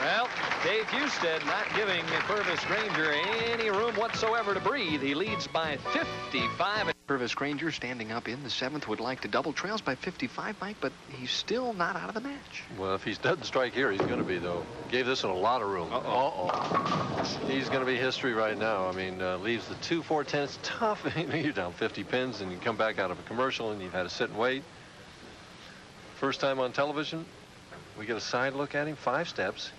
Well, Dave Husted not giving Purvis Granger any room whatsoever to breathe. He leads by 55. Purvis Granger standing up in the 7th would like to double, trails by 55, Mike, but he's still not out of the match. Well, if he doesn't strike here, he's going to be, though. Gave this one a lot of room. He's going to be history right now. I mean, leaves the 2, 4, 10. It's tough. You're down 50 pins, and you come back out of a commercial, and you've had to sit and wait. First time on television, we get a side look at him, 5 steps.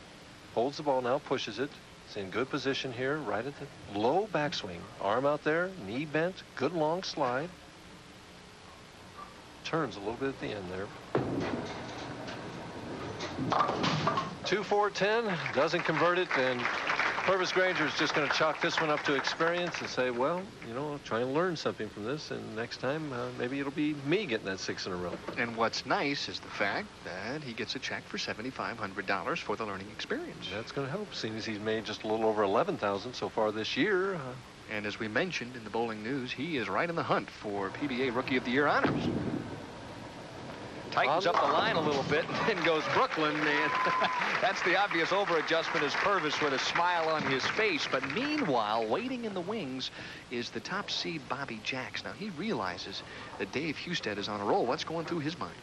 Holds the ball now, pushes it. It's in good position here, right at the low backswing. Arm out there, knee bent, good long slide. Turns a little bit at the end there. 2-4-10, doesn't convert it, and Purvis Granger is just going to chalk this one up to experience and say, well, you know, try and learn something from this, and next time maybe it'll be me getting that 6 in a row. And what's nice is the fact that he gets a check for $7,500 for the learning experience. That's going to help, seeing as he's made just a little over $11,000 so far this year. And as we mentioned in the bowling news, he is right in the hunt for PBA Rookie of the Year honors. Tightens up the line a little bit and then goes Brooklyn, and that's the obvious over-adjustment as Purvis with a smile on his face. But meanwhile, waiting in the wings is the top seed Bobby Jacks. Now, he realizes that Dave Husted is on a roll. What's going through his mind?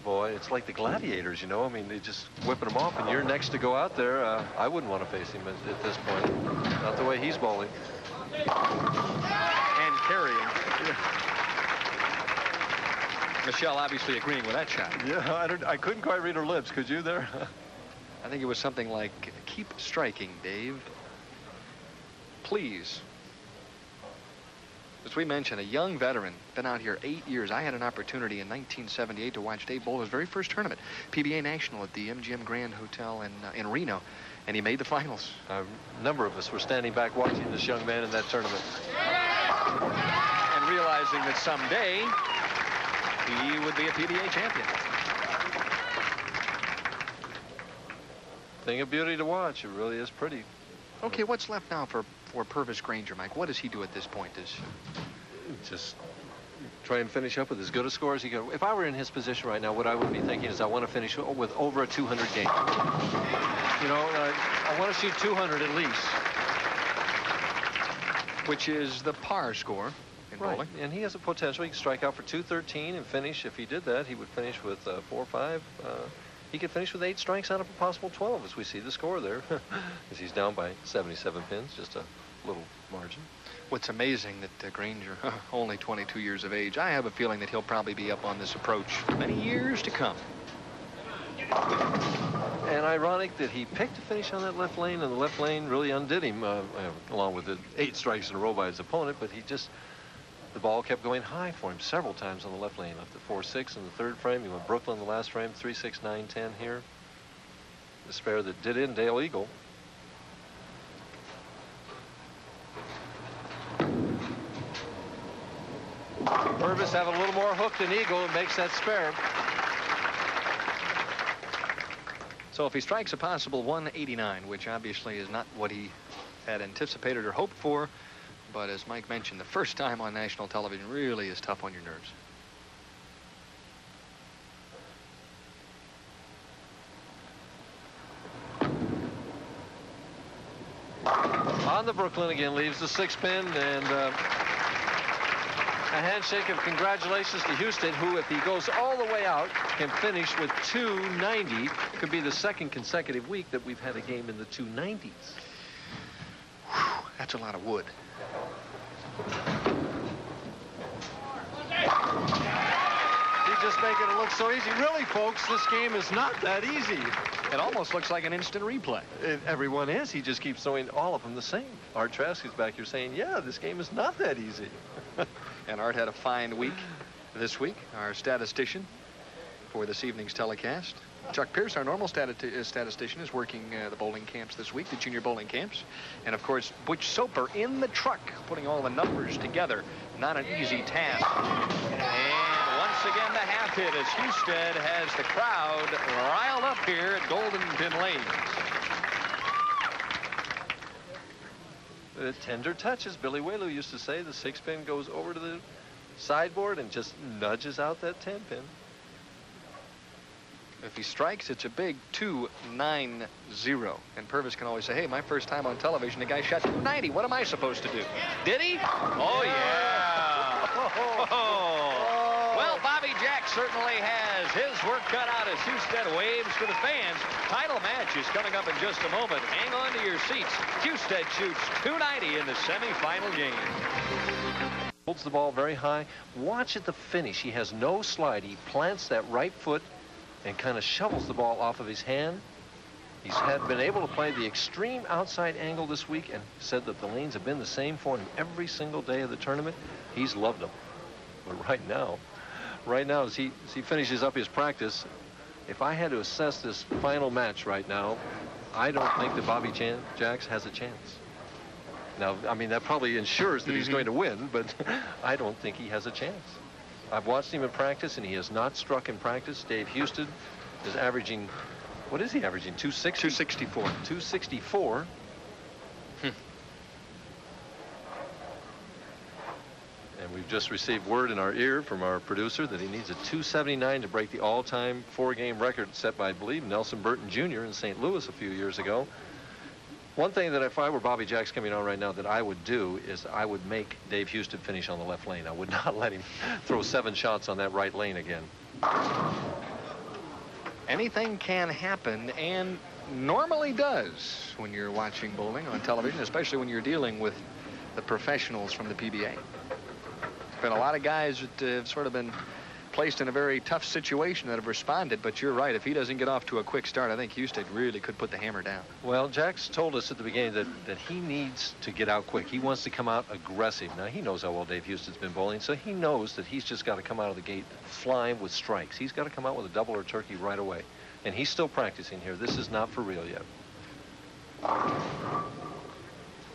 Boy, it's like the gladiators, you know. I mean, they just whipping him off, and you're next to go out there. I wouldn't want to face him at this point. Not the way he's bowling. And carrying. Michelle obviously agreeing with that shot. Yeah, I couldn't quite read her lips. Could you there? I think it was something like, keep striking, Dave. Please. As we mentioned, a young veteran, been out here 8 years. I had an opportunity in 1978 to watch Dave bowl his very first tournament, PBA National at the MGM Grand Hotel in Reno, and he made the finals. A number of us were standing back watching this young man in that tournament. And realizing that someday he would be a PBA champion. Thing of beauty to watch. It really is pretty. Okay, what's left now for Purvis Granger, Mike? What does he do at this point? Just try and finish up with as good a score as he can. If I were in his position right now, what I would be thinking is I want to finish with over a 200 game. You know, I want to shoot 200 at least. Which is the par score. Right, and he has a potential. He can strike out for 213 and finish. If he did that, he would finish with 4 or 5. He could finish with 8 strikes out of a possible 12, as we see the score there, as he's down by 77 pins, just a little margin. What's amazing that Granger, only 22 years of age, I have a feeling that he'll probably be up on this approach for many years to come. And ironic that he picked to finish on that left lane, and the left lane really undid him, along with the 8 strikes in a row by his opponent, but he just... The ball kept going high for him several times on the left lane. Left the 4-6 in the 3rd frame. He went Brooklyn in the last frame. 3-6, 9-10 here. The spare that did in Dale Eagle. Purvis have a little more hook than Eagle and makes that spare. So if he strikes a possible 189, which obviously is not what he had anticipated or hoped for, but as Mike mentioned, the first time on national television really is tough on your nerves. On the Brooklyn again, leaves the 6-pin, and a handshake of congratulations to Husted, who, if he goes all the way out, can finish with 290. Could be the 2nd consecutive week that we've had a game in the 290s. Whew, that's a lot of wood. He's just making it look so easy. Really, folks, this game is not that easy. It almost looks like an instant replay. Everyone is. He just keeps throwing all of them the same. Art Trask is back here saying, yeah, this game is not that easy. And Art had a fine week this week, our statistician for this evening's telecast. Chuck Pierce, our normal statistician, is working the bowling camps this week, the junior bowling camps. And, of course, Butch Soper in the truck, putting all the numbers together. Not an easy task. And once again, the half hit as Husted has the crowd riled up here at Golden Pin Lanes. Tender touches. Billy Whaley used to say the 6-pin goes over to the sideboard and just nudges out that 10-pin. If he strikes, it's a big 290. And Purvis can always say, hey, my first time on television, the guy shot 290. What am I supposed to do? Did he? Oh, yeah. Well, Bobby Jack certainly has his work cut out as Husted waves to the fans. Title match is coming up in just a moment. Hang on to your seats. Husted shoots 290 in the semifinal game. Holds the ball very high. Watch at the finish. He has no slide. He plants that right foot and kind of shovels the ball off of his hand. He's been able to play the extreme outside angle this week and said that the lanes have been the same for him every single day of the tournament. He's loved them. But right now, as he finishes up his practice, if I had to assess this final match right now, I don't think that Bobby Jacks has a chance. Now, I mean, that probably ensures that he's going to win, but I don't think he has a chance. I've watched him in practice, and he has not struck in practice. Dave Houston is averaging, what is he averaging? 260? 264. 264. And we've just received word in our ear from our producer that he needs a 279 to break the all-time 4-game record set by, I believe, Nelson Burton Jr. in St. Louis a few years ago. One thing that if I were Bobby Jacks coming on right now that I would do is I would make Dave Houston finish on the left lane. I would not let him throw 7 shots on that right lane again. Anything can happen, and normally does when you're watching bowling on television, especially when you're dealing with the professionals from the PBA. Been a lot of guys that have sort of been placed in a very tough situation that have responded, but you're right. If he doesn't get off to a quick start, I think Houston really could put the hammer down. Well, Jacks told us at the beginning that he needs to get out quick. He wants to come out aggressive. Now, he knows how well Dave Houston's been bowling, so he knows that he's just got to come out of the gate flying with strikes. He's got to come out with a double or turkey right away. And he's still practicing here. This is not for real yet.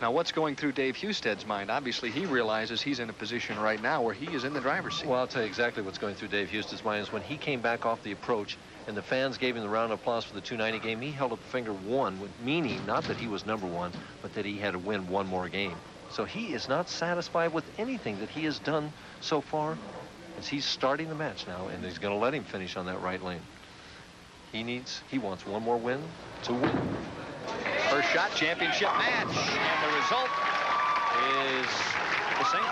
Now, what's going through Dave Husted's mind? Obviously, he realizes he's in a position right now where he is in the driver's seat. Well, I'll tell you exactly what's going through Dave Husted's mind is when he came back off the approach and the fans gave him the round of applause for the 290 game, he held up finger 1, meaning not that he was number 1, but that he had to win 1 more game. So he is not satisfied with anything that he has done so far, as he's starting the match now, and he's going to let him finish on that right lane. He wants 1 more win to win. First shot, championship match, and the result is the same.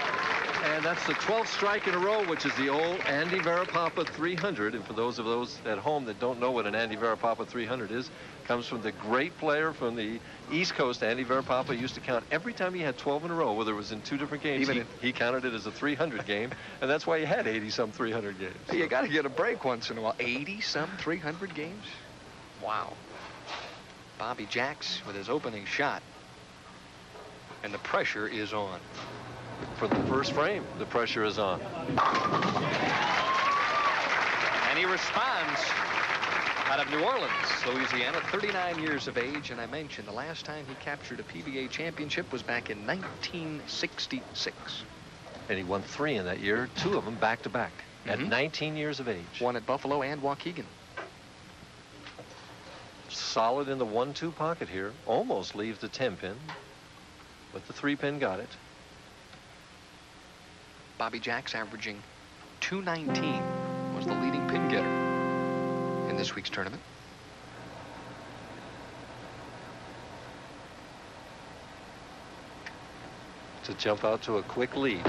And that's the 12th strike in a row, which is the old Andy Varapapa 300. And for those of those at home that don't know what an Andy Varapapa 300 is, comes from the great player from the East Coast. Andy Varapapa used to count every time he had 12 in a row, whether it was in 2 different games. He counted it as a 300 game, and that's why he had 80-some 300 games. You got to get a break once in a while. 80-some 300 games? Wow. Bobby Jacks with his opening shot, and the pressure is on. For the first frame, the pressure is on. And he responds out of New Orleans, Louisiana, 39 years of age, and I mentioned the last time he captured a PBA championship was back in 1966. And he won 3 in that year, 2 of them back-to-back, at 19 years of age. One at Buffalo and Waukegan. Solid in the 1-2 pocket here. Almost leaves the 10-pin, but the 3-pin got it. Bobby Jacks averaging 219 was the leading pin getter in this week's tournament. To jump out to a quick lead.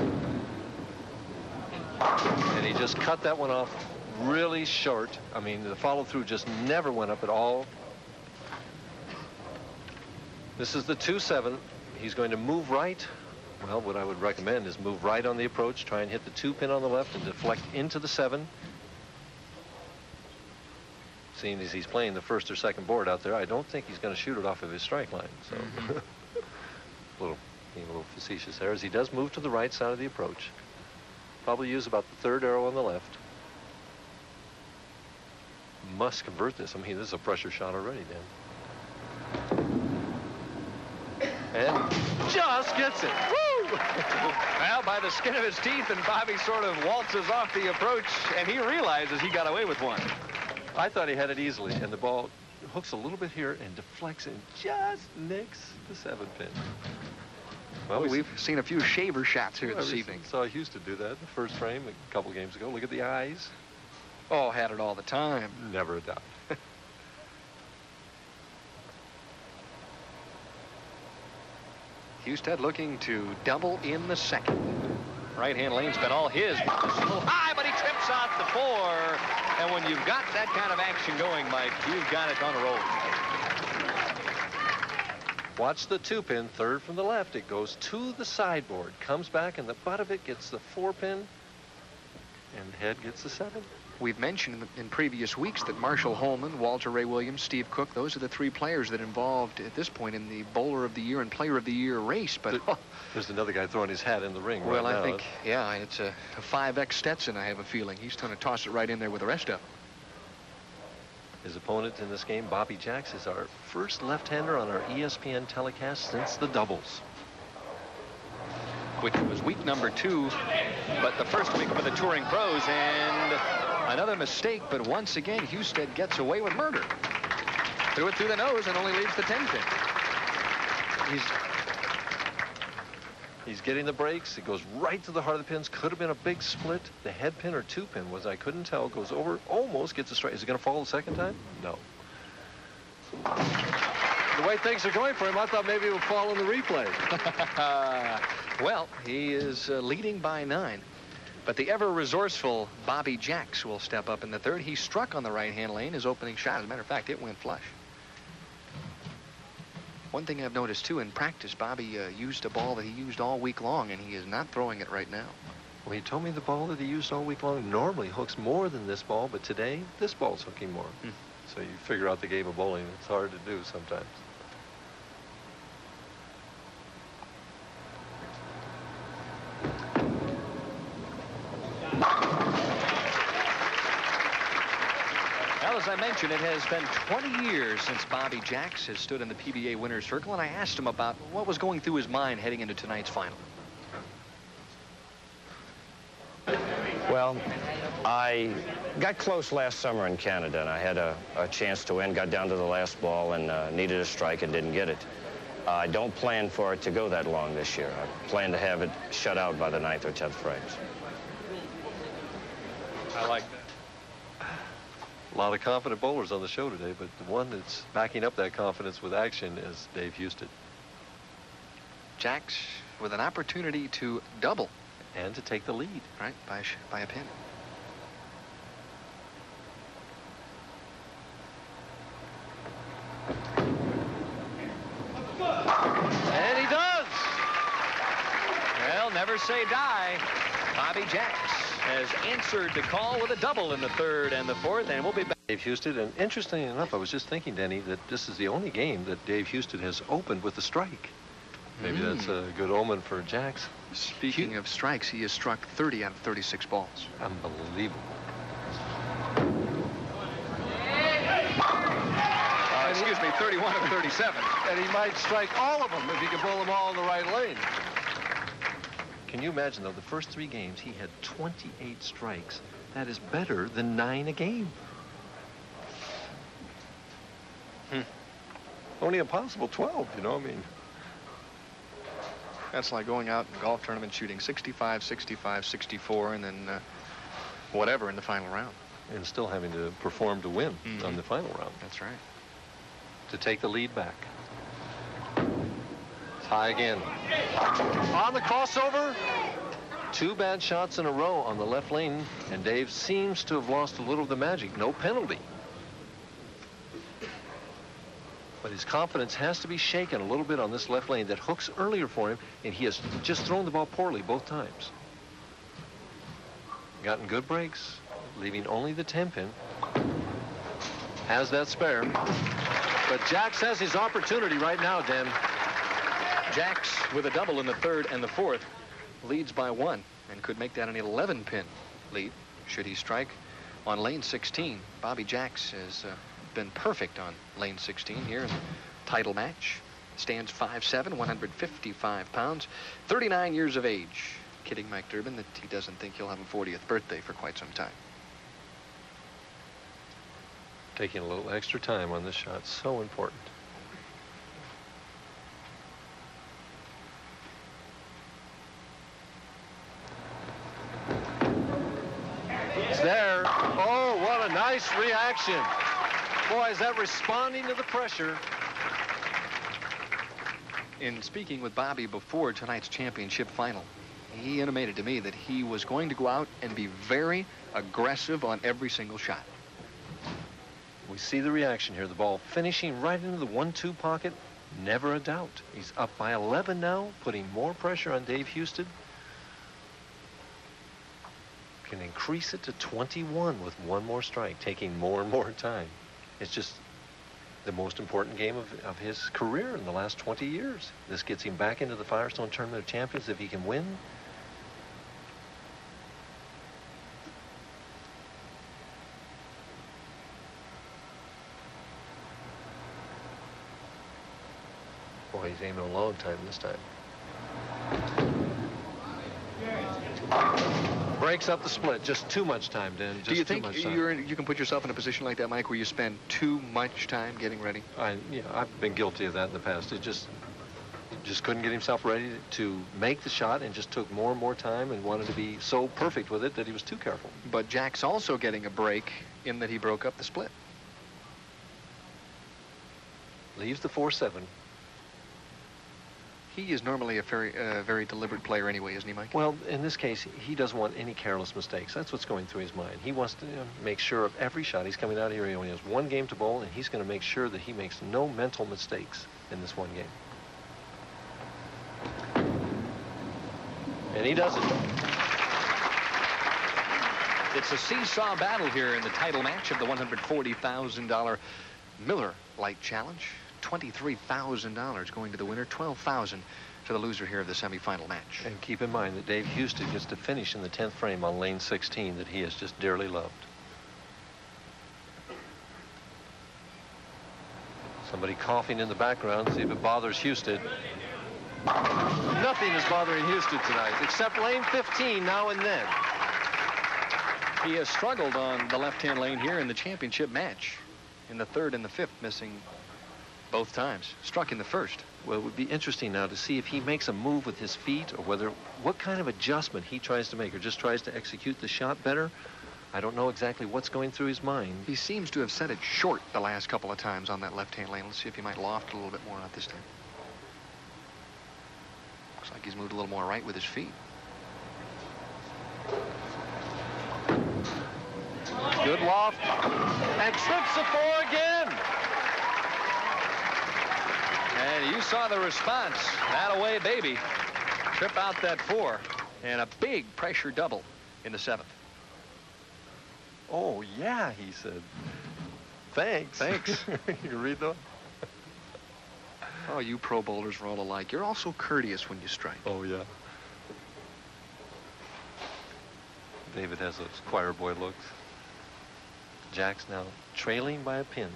And he just cut that one off really short. I mean, the follow-through just never went up at all. This is the 2-7. He's going to move right. Well, what I would recommend is move right on the approach, try and hit the 2-pin on the left and deflect into the 7. Seeing as he's playing the first or second board out there, I don't think he's going to shoot it off of his strike line. So being a little facetious there, as he does move to the right side of the approach. Probably use about the 3rd arrow on the left. Must convert this. I mean, this is a pressure shot already, Dan. And just gets it. Woo! Well, by the skin of his teeth, and Bobby sort of waltzes off the approach, and he realizes he got away with one. I thought he had it easily, and the ball hooks a little bit here and deflects and just nicks the 7-pin. Well, we've seen a few shaver shots here this evening. Saw Houston do that in the first frame a couple games ago. Look at the eyes. Oh, had it all the time. Never a doubt. Husted looking to double in the second. Right-hand lane's been all his. High, but he trips off the 4. And when you've got that kind of action going, Mike, you've got it on a roll. Watch the 2-pin, 3rd from the left. It goes to the sideboard, comes back, and the butt of it gets the 4-pin, and head gets the 7. We've mentioned in previous weeks that Marshall Holman, Walter Ray Williams, Steve Cook, those are the 3 players that involved at this point in the Bowler of the Year and Player of the Year race. But there's another guy throwing his hat in the ring. Well, right I now. think, yeah, it's a 5X Stetson, I have a feeling. He's going to toss it right in there with the rest of them. His opponent in this game, Bobby Jacks, is our first left-hander on our ESPN telecast since the doubles. Which was week number 2, but the first week for the touring pros, and another mistake, but once again, Husted gets away with murder. Threw it through the nose and only leaves the 10 pin. He's getting the breaks. It goes right to the heart of the pins. Could have been a big split. The head pin or 2 pin was, I couldn't tell. Goes over, almost gets a strike. Is it going to fall the second time? No. The way things are going for him, I thought maybe it would fall in the replay. Well, he is leading by 9. But the ever-resourceful Bobby Jacks will step up in the 3rd. He struck on the right-hand lane, his opening shot. As a matter of fact, it went flush. One thing I've noticed, too, in practice, Bobby used a ball that he used all week long, and he is not throwing it right now. Well, he told me the ball that he used all week long normally hooks more than this ball, but today, this ball's hooking more. So you figure out the game of bowling. It's hard to do sometimes. Well, as I mentioned, it has been 20 years since Bobby Jacks has stood in the PBA winner's circle, and I asked him about what was going through his mind heading into tonight's final. Well, I got close last summer in Canada, and I had a chance to win, got down to the last ball, and needed a strike and didn't get it. I don't plan for it to go that long this year. I plan to have it shut out by the 9th or 10th frames. I like that. A lot of confident bowlers on the show today, but the one that's backing up that confidence with action is Dave Husted. Jacks with an opportunity to double. And to take the lead. Right, by a pin. And he does! Well, never say die. Bobby Jacks has answered the call with a double in the 3rd and the 4th, and we'll be back. Dave Husted, and interestingly enough, I was just thinking, Denny, that this is the only game that Dave Husted has opened with a strike. Maybe that's a good omen for Jacks. Speaking of strikes, he has struck 30 out of 36 balls. Unbelievable. Excuse me, 31 of 37. And he might strike all of them if he can bowl them all in the right lane. Can you imagine, though, the first 3 games, he had 28 strikes. That is better than 9 a game. Only a possible 12, you know, I mean. That's like going out in a golf tournament shooting 65, 65, 64, and then whatever in the final round. And still having to perform to win on the final round. That's right. To take the lead back. It's high again. On the crossover. 2 bad shots in a row on the left lane, and Dave seems to have lost a little of the magic. No penalty. But his confidence has to be shaken a little bit on this left lane that hooks earlier for him, and he has just thrown the ball poorly both times. Gotten good breaks, leaving only the 10 pin. Has that spare. But Jacks has his opportunity right now, Dan. Jacks with a double in the 3rd and the 4th leads by 1 and could make that an 11-pin lead should he strike on lane 16. Bobby Jacks has been perfect on lane 16 here in the title match. Stands 5'7", 155 pounds, 39 years of age. Kidding Mike Durbin that he doesn't think he'll have a 40th birthday for quite some time. Taking a little extra time on this shot, so important. It's there. Oh, what a nice reaction. Boy, is that responding to the pressure. In speaking with Bobby before tonight's championship final, he intimated to me that he was going to go out and be very aggressive on every single shot. We see the reaction here. The ball finishing right into the 1-2 pocket. Never a doubt. He's up by 11 now, putting more pressure on Dave Husted. Can increase it to 21 with 1 more strike, taking more and more time. It's just the most important game of his career in the last 20 years. This gets him back into the Firestone Tournament of Champions if he can win. Oh, he's aiming a long time this time. Breaks up the split. Just too much time, Dan. Just Do you too think much time. you can put yourself in a position like that, Mike, where you spend too much time getting ready? Yeah, I've been guilty of that in the past. It just couldn't get himself ready to make the shot, and just took more and more time, and wanted to be so perfect with it that he was too careful. But Jack's also getting a break in that he broke up the split. Leaves the 4-7. He is normally a very deliberate player anyway, isn't he, Mike? Well, in this case, he doesn't want any careless mistakes. That's what's going through his mind. He wants to make sure of every shot. He's coming out here. He only has one game to bowl, and he's going to make sure that he makes no mental mistakes in this one game. And he does it. It's a seesaw battle here in the title match of the $140,000 Miller Lite Challenge. $23,000 going to the winner, $12,000 to the loser here of the semifinal match. And keep in mind that Dave Houston gets to finish in the 10th frame on lane 16 that he has just dearly loved. Somebody coughing in the background, see if it bothers Houston. Nothing is bothering Houston tonight, except lane 15 now and then. He has struggled on the left-hand lane here in the championship match. In the 3rd and the 5th, missing both times. Struck in the 1st. Well, it would be interesting now to see if he makes a move with his feet, or what kind of adjustment he tries to make, or just tries to execute the shot better. I don't know exactly what's going through his mind. He seems to have set it short the last couple of times on that left-hand lane. Let's see if he might loft a little bit more out this time. Looks like he's moved a little more right with his feet. Good loft. And trips the 4 again. And you saw the response. That away, baby. Trip out that 4. And a big pressure double in the 7th. Oh, yeah, he said. Thanks. Thanks. You read those? Oh, you pro bowlers are all alike. You're also courteous when you strike. Oh, yeah. David has those choir boy looks. Jack's now trailing by a pin.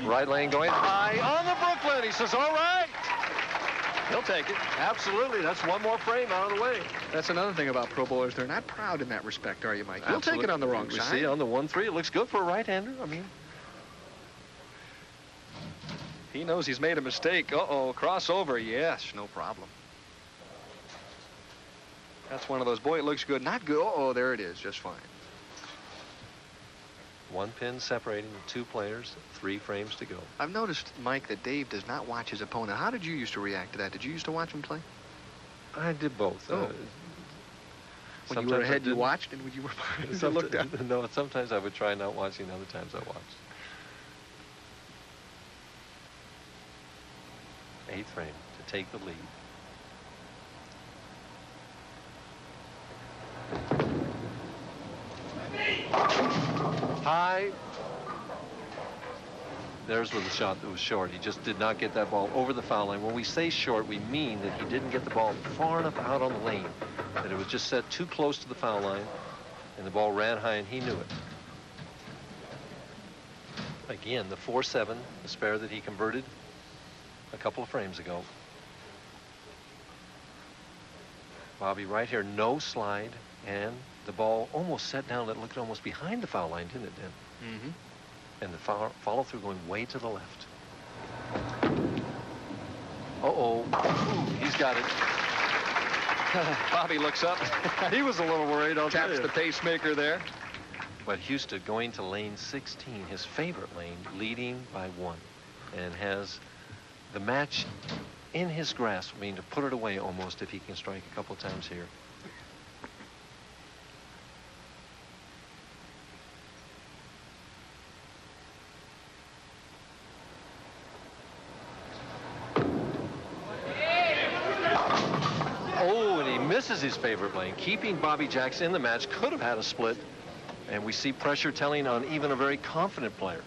Right lane going high on the Brooklyn. He says, all right. He'll take it. Absolutely. That's one more frame out of the way. That's another thing about pro bowlers. They're not proud in that respect, are you, Mike? You'll take it on the wrong side. We see on the 1-3. It looks good for a right-hander. I mean, he knows he's made a mistake. Uh-oh, crossover. Yes, no problem. That's one of those, boy, it looks good. Not good. Uh-oh, there it is. Just fine. One pin separating the 2 players, 3 frames to go. I've noticed, Mike, that Dave does not watch his opponent. How did you used to react to that? Did you used to watch him play? I did both. Oh. When you were ahead, you watched, and when you were behind, you looked at. No, sometimes I would try not watching. Other times I watched. 8th frame to take the lead. High. There's where the shot that was short. He just did not get that ball over the foul line. When we say short, we mean that he didn't get the ball far enough out on the lane, that it was just set too close to the foul line, and the ball ran high, and he knew it. Again, the 4-7, the spare that he converted a couple of frames ago. Bobby right here, no slide, and the ball almost set down. It looked almost behind the foul line, didn't it, Dan? Mm-hmm. And the follow-through going way to the left. Uh-oh. Ooh, he's got it. Bobby looks up. He was a little worried. I'll tell Taps you. the pacemaker there. But Houston going to lane 16, his favorite lane, leading by 1, and has the match in his grasp. I mean, to put it away almost if he can strike a couple times here. Misses his favorite lane. Keeping Bobby Jacks in the match, could have had a split, and we see pressure telling on even a very confident player.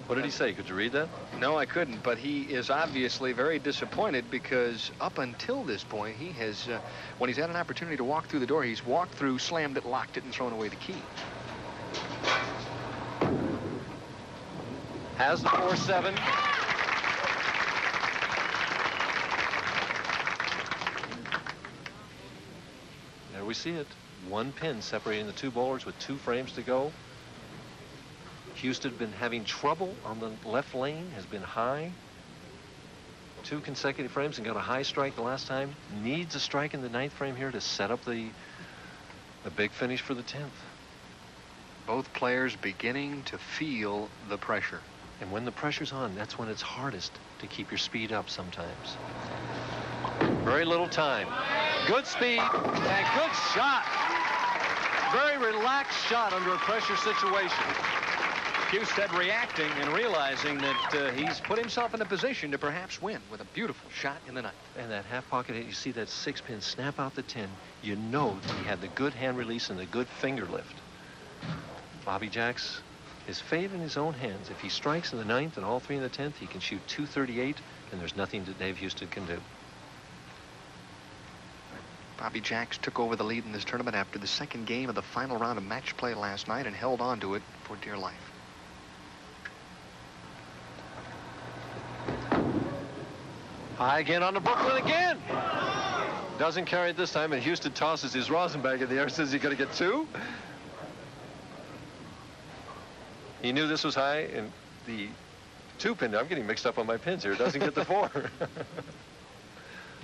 What did he say? Could you read that? No, I couldn't, but he is obviously very disappointed because up until this point, he has, when he's had an opportunity to walk through the door, he's walked through, slammed it, locked it, and thrown away the key. Has the 4-7. There we see it. 1 pin separating the 2 bowlers with 2 frames to go. Houston been having trouble on the left lane, has been high. 2 consecutive frames and got a high strike the last time. Needs a strike in the 9th frame here to set up the big finish for the 10th. Both players beginning to feel the pressure. And when the pressure's on, that's when it's hardest to keep your speed up sometimes. Very little time. Good speed and good shot. Very relaxed shot under a pressure situation. Husted reacting and realizing that he's put himself in a position to perhaps win with a beautiful shot in the 9th. And that half pocket hit, you see that 6-pin snap out the 10. You know that he had the good hand release and the good finger lift. Bobby Jacks, his fate in his own hands. If he strikes in the 9th and all 3 in the 10th, he can shoot 238, and there's nothing that Dave Husted can do. Bobby Jacks took over the lead in this tournament after the 2nd game of the final round of match play last night and held on to it for dear life. High again on the Brooklyn again. Doesn't carry it this time, and Houston tosses his rosin bag in the air. Says he's going to get 2. He knew this was high, and the 2-pin, I'm getting mixed up on my pins here, doesn't get the 4.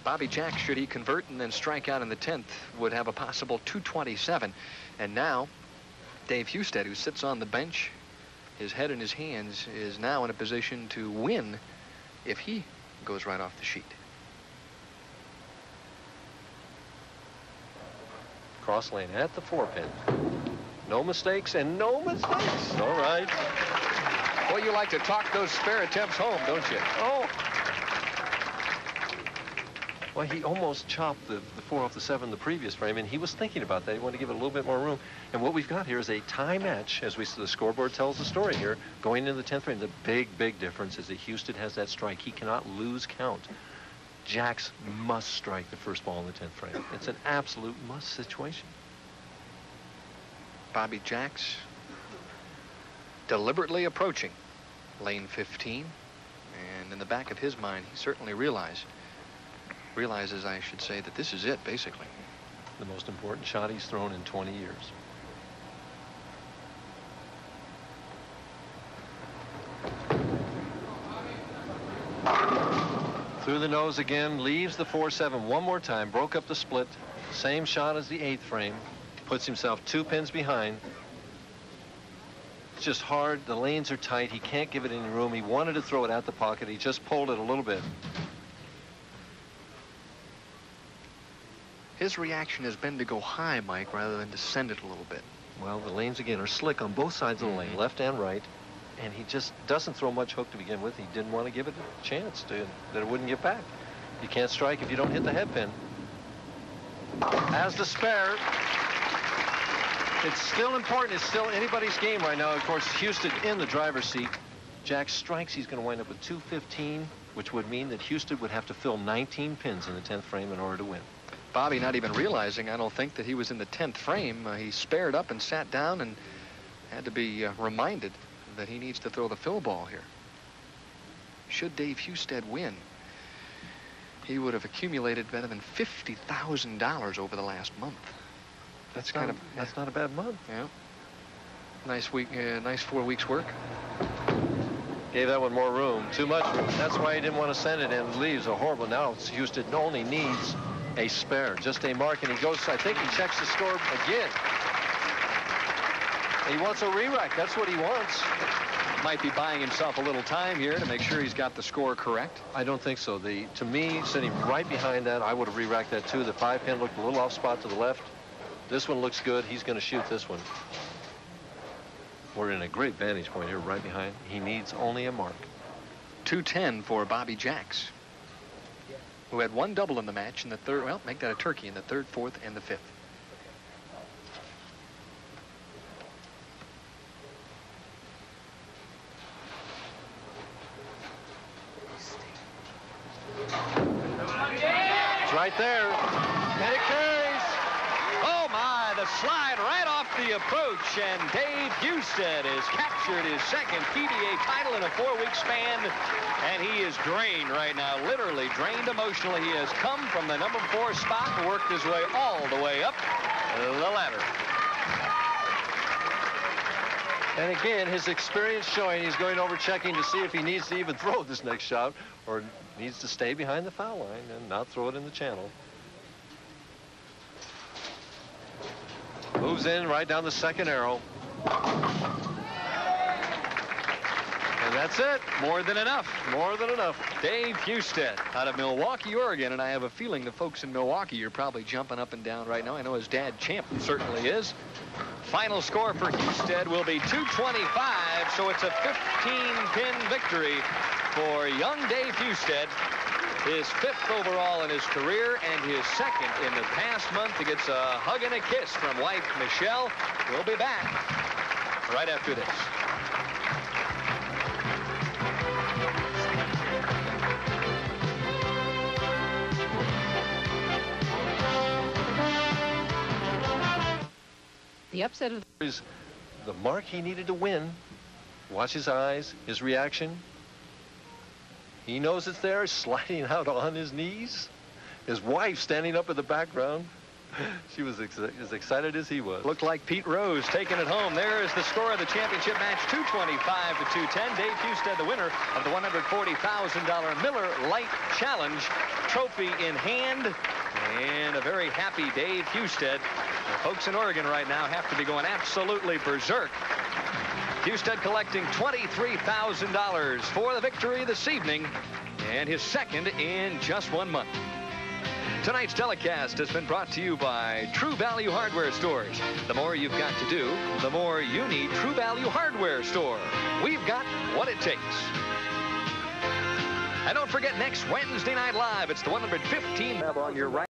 Bobby Jacks, should he convert and then strike out in the 10th, would have a possible 227. And now, Dave Husted, who sits on the bench, his head in his hands, is now in a position to win if he goes right off the sheet. Cross lane at the 4-pin. No mistakes and no mistakes. All right. Well, you like to talk those spare attempts home, don't you? Oh. Well, he almost chopped the 4 off the 7 the previous frame, and he was thinking about that. He wanted to give it a little bit more room. And what we've got here is a tie match, as the scoreboard tells the story here, going into the 10th frame. The big difference is that Houston has that strike. He cannot lose count. Jacks must strike the first ball in the 10th frame. It's an absolute must situation. Bobby Jacks deliberately approaching lane 15, and in the back of his mind, he certainly realizes, I should say, that this is it, basically. The most important shot he's thrown in 20 years. Through the nose again, leaves the 4-7 one more time, broke up the split. Same shot as the 8th frame. Puts himself 2 pins behind. It's just hard. The lanes are tight. He can't give it any room. He wanted to throw it at the pocket. He just pulled it a little bit. His reaction has been to go high, Mike, rather than to send it a little bit. Well, the lanes again are slick on both sides of the lane, left and right. And he just doesn't throw much hook to begin with. He didn't want to give it a chance that it wouldn't get back. You can't strike if you don't hit the head pin. Has the spare. It's still important. It's still anybody's game right now. Of course, Houston in the driver's seat. Jack strikes. He's going to wind up with 215, which would mean that Houston would have to fill 19 pins in the 10th frame in order to win. Bobby not even realizing, I don't think, that he was in the 10th frame. He spared up and sat down and had to be reminded that he needs to throw the fill ball here. Should Dave Husted win, he would have accumulated better than $50,000 over the last month. That's not a bad month. Yeah. Nice week, nice 4 weeks work. Gave that one more room. Too much. That's why he didn't want to send it in. Leaves a horrible. Now Houston only needs a spare, just a mark, and he goes. I think he checks the score again. He wants a re-rack. That's what he wants. Might be buying himself a little time here to make sure he's got the score correct. I don't think so. To me, sitting right behind that, I would have re-racked that too. The 5-pin looked a little off spot to the left. This one looks good. He's going to shoot this one. We're in a great vantage point here, right behind. He needs only a mark. 210 for Bobby Jacks, who had 1 double in the match in the 3rd. Well, make that a turkey in the 3rd, 4th, and the 5th. right there. And it carries. Oh, my, the slide right off the approach, and Dave Husted has captured his second PBA title in a 4-week span, and he is drained right now, literally drained emotionally. He has come from the number 4 spot and worked his way all the way up the ladder. And again, his experience showing he's going over checking to see if he needs to even throw this next shot or needs to stay behind the foul line and not throw it in the channel. Moves in right down the second arrow. And that's it. More than enough. More than enough. Dave Husted out of Milwaukee, Oregon, and I have a feeling the folks in Milwaukee are probably jumping up and down right now. I know his dad, Champ, certainly is. Final score for Husted will be 225, so it's a 15-pin victory for young Dave Husted. His 5th overall in his career and his 2nd in the past month. He gets a hug and a kiss from wife Michelle. We'll be back right after this. The upset of the mark he needed to win. Watch his eyes, his reaction. He knows it's there, sliding out on his knees. His wife standing up in the background. She was as excited as he was. Looked like Pete Rose taking it home. There is the score of the championship match, 225 to 210. Dave Husted, the winner of the $140,000 Miller Lite Challenge, trophy in hand. And a very happy Dave Husted. The folks in Oregon right now have to be going absolutely berserk. Husted collecting $23,000 for the victory this evening, and his 2nd in just 1 month. Tonight's telecast has been brought to you by True Value Hardware Stores. The more you've got to do, the more you need True Value Hardware Store. We've got what it takes. And don't forget, next Wednesday Night Live, it's the 115 on your right.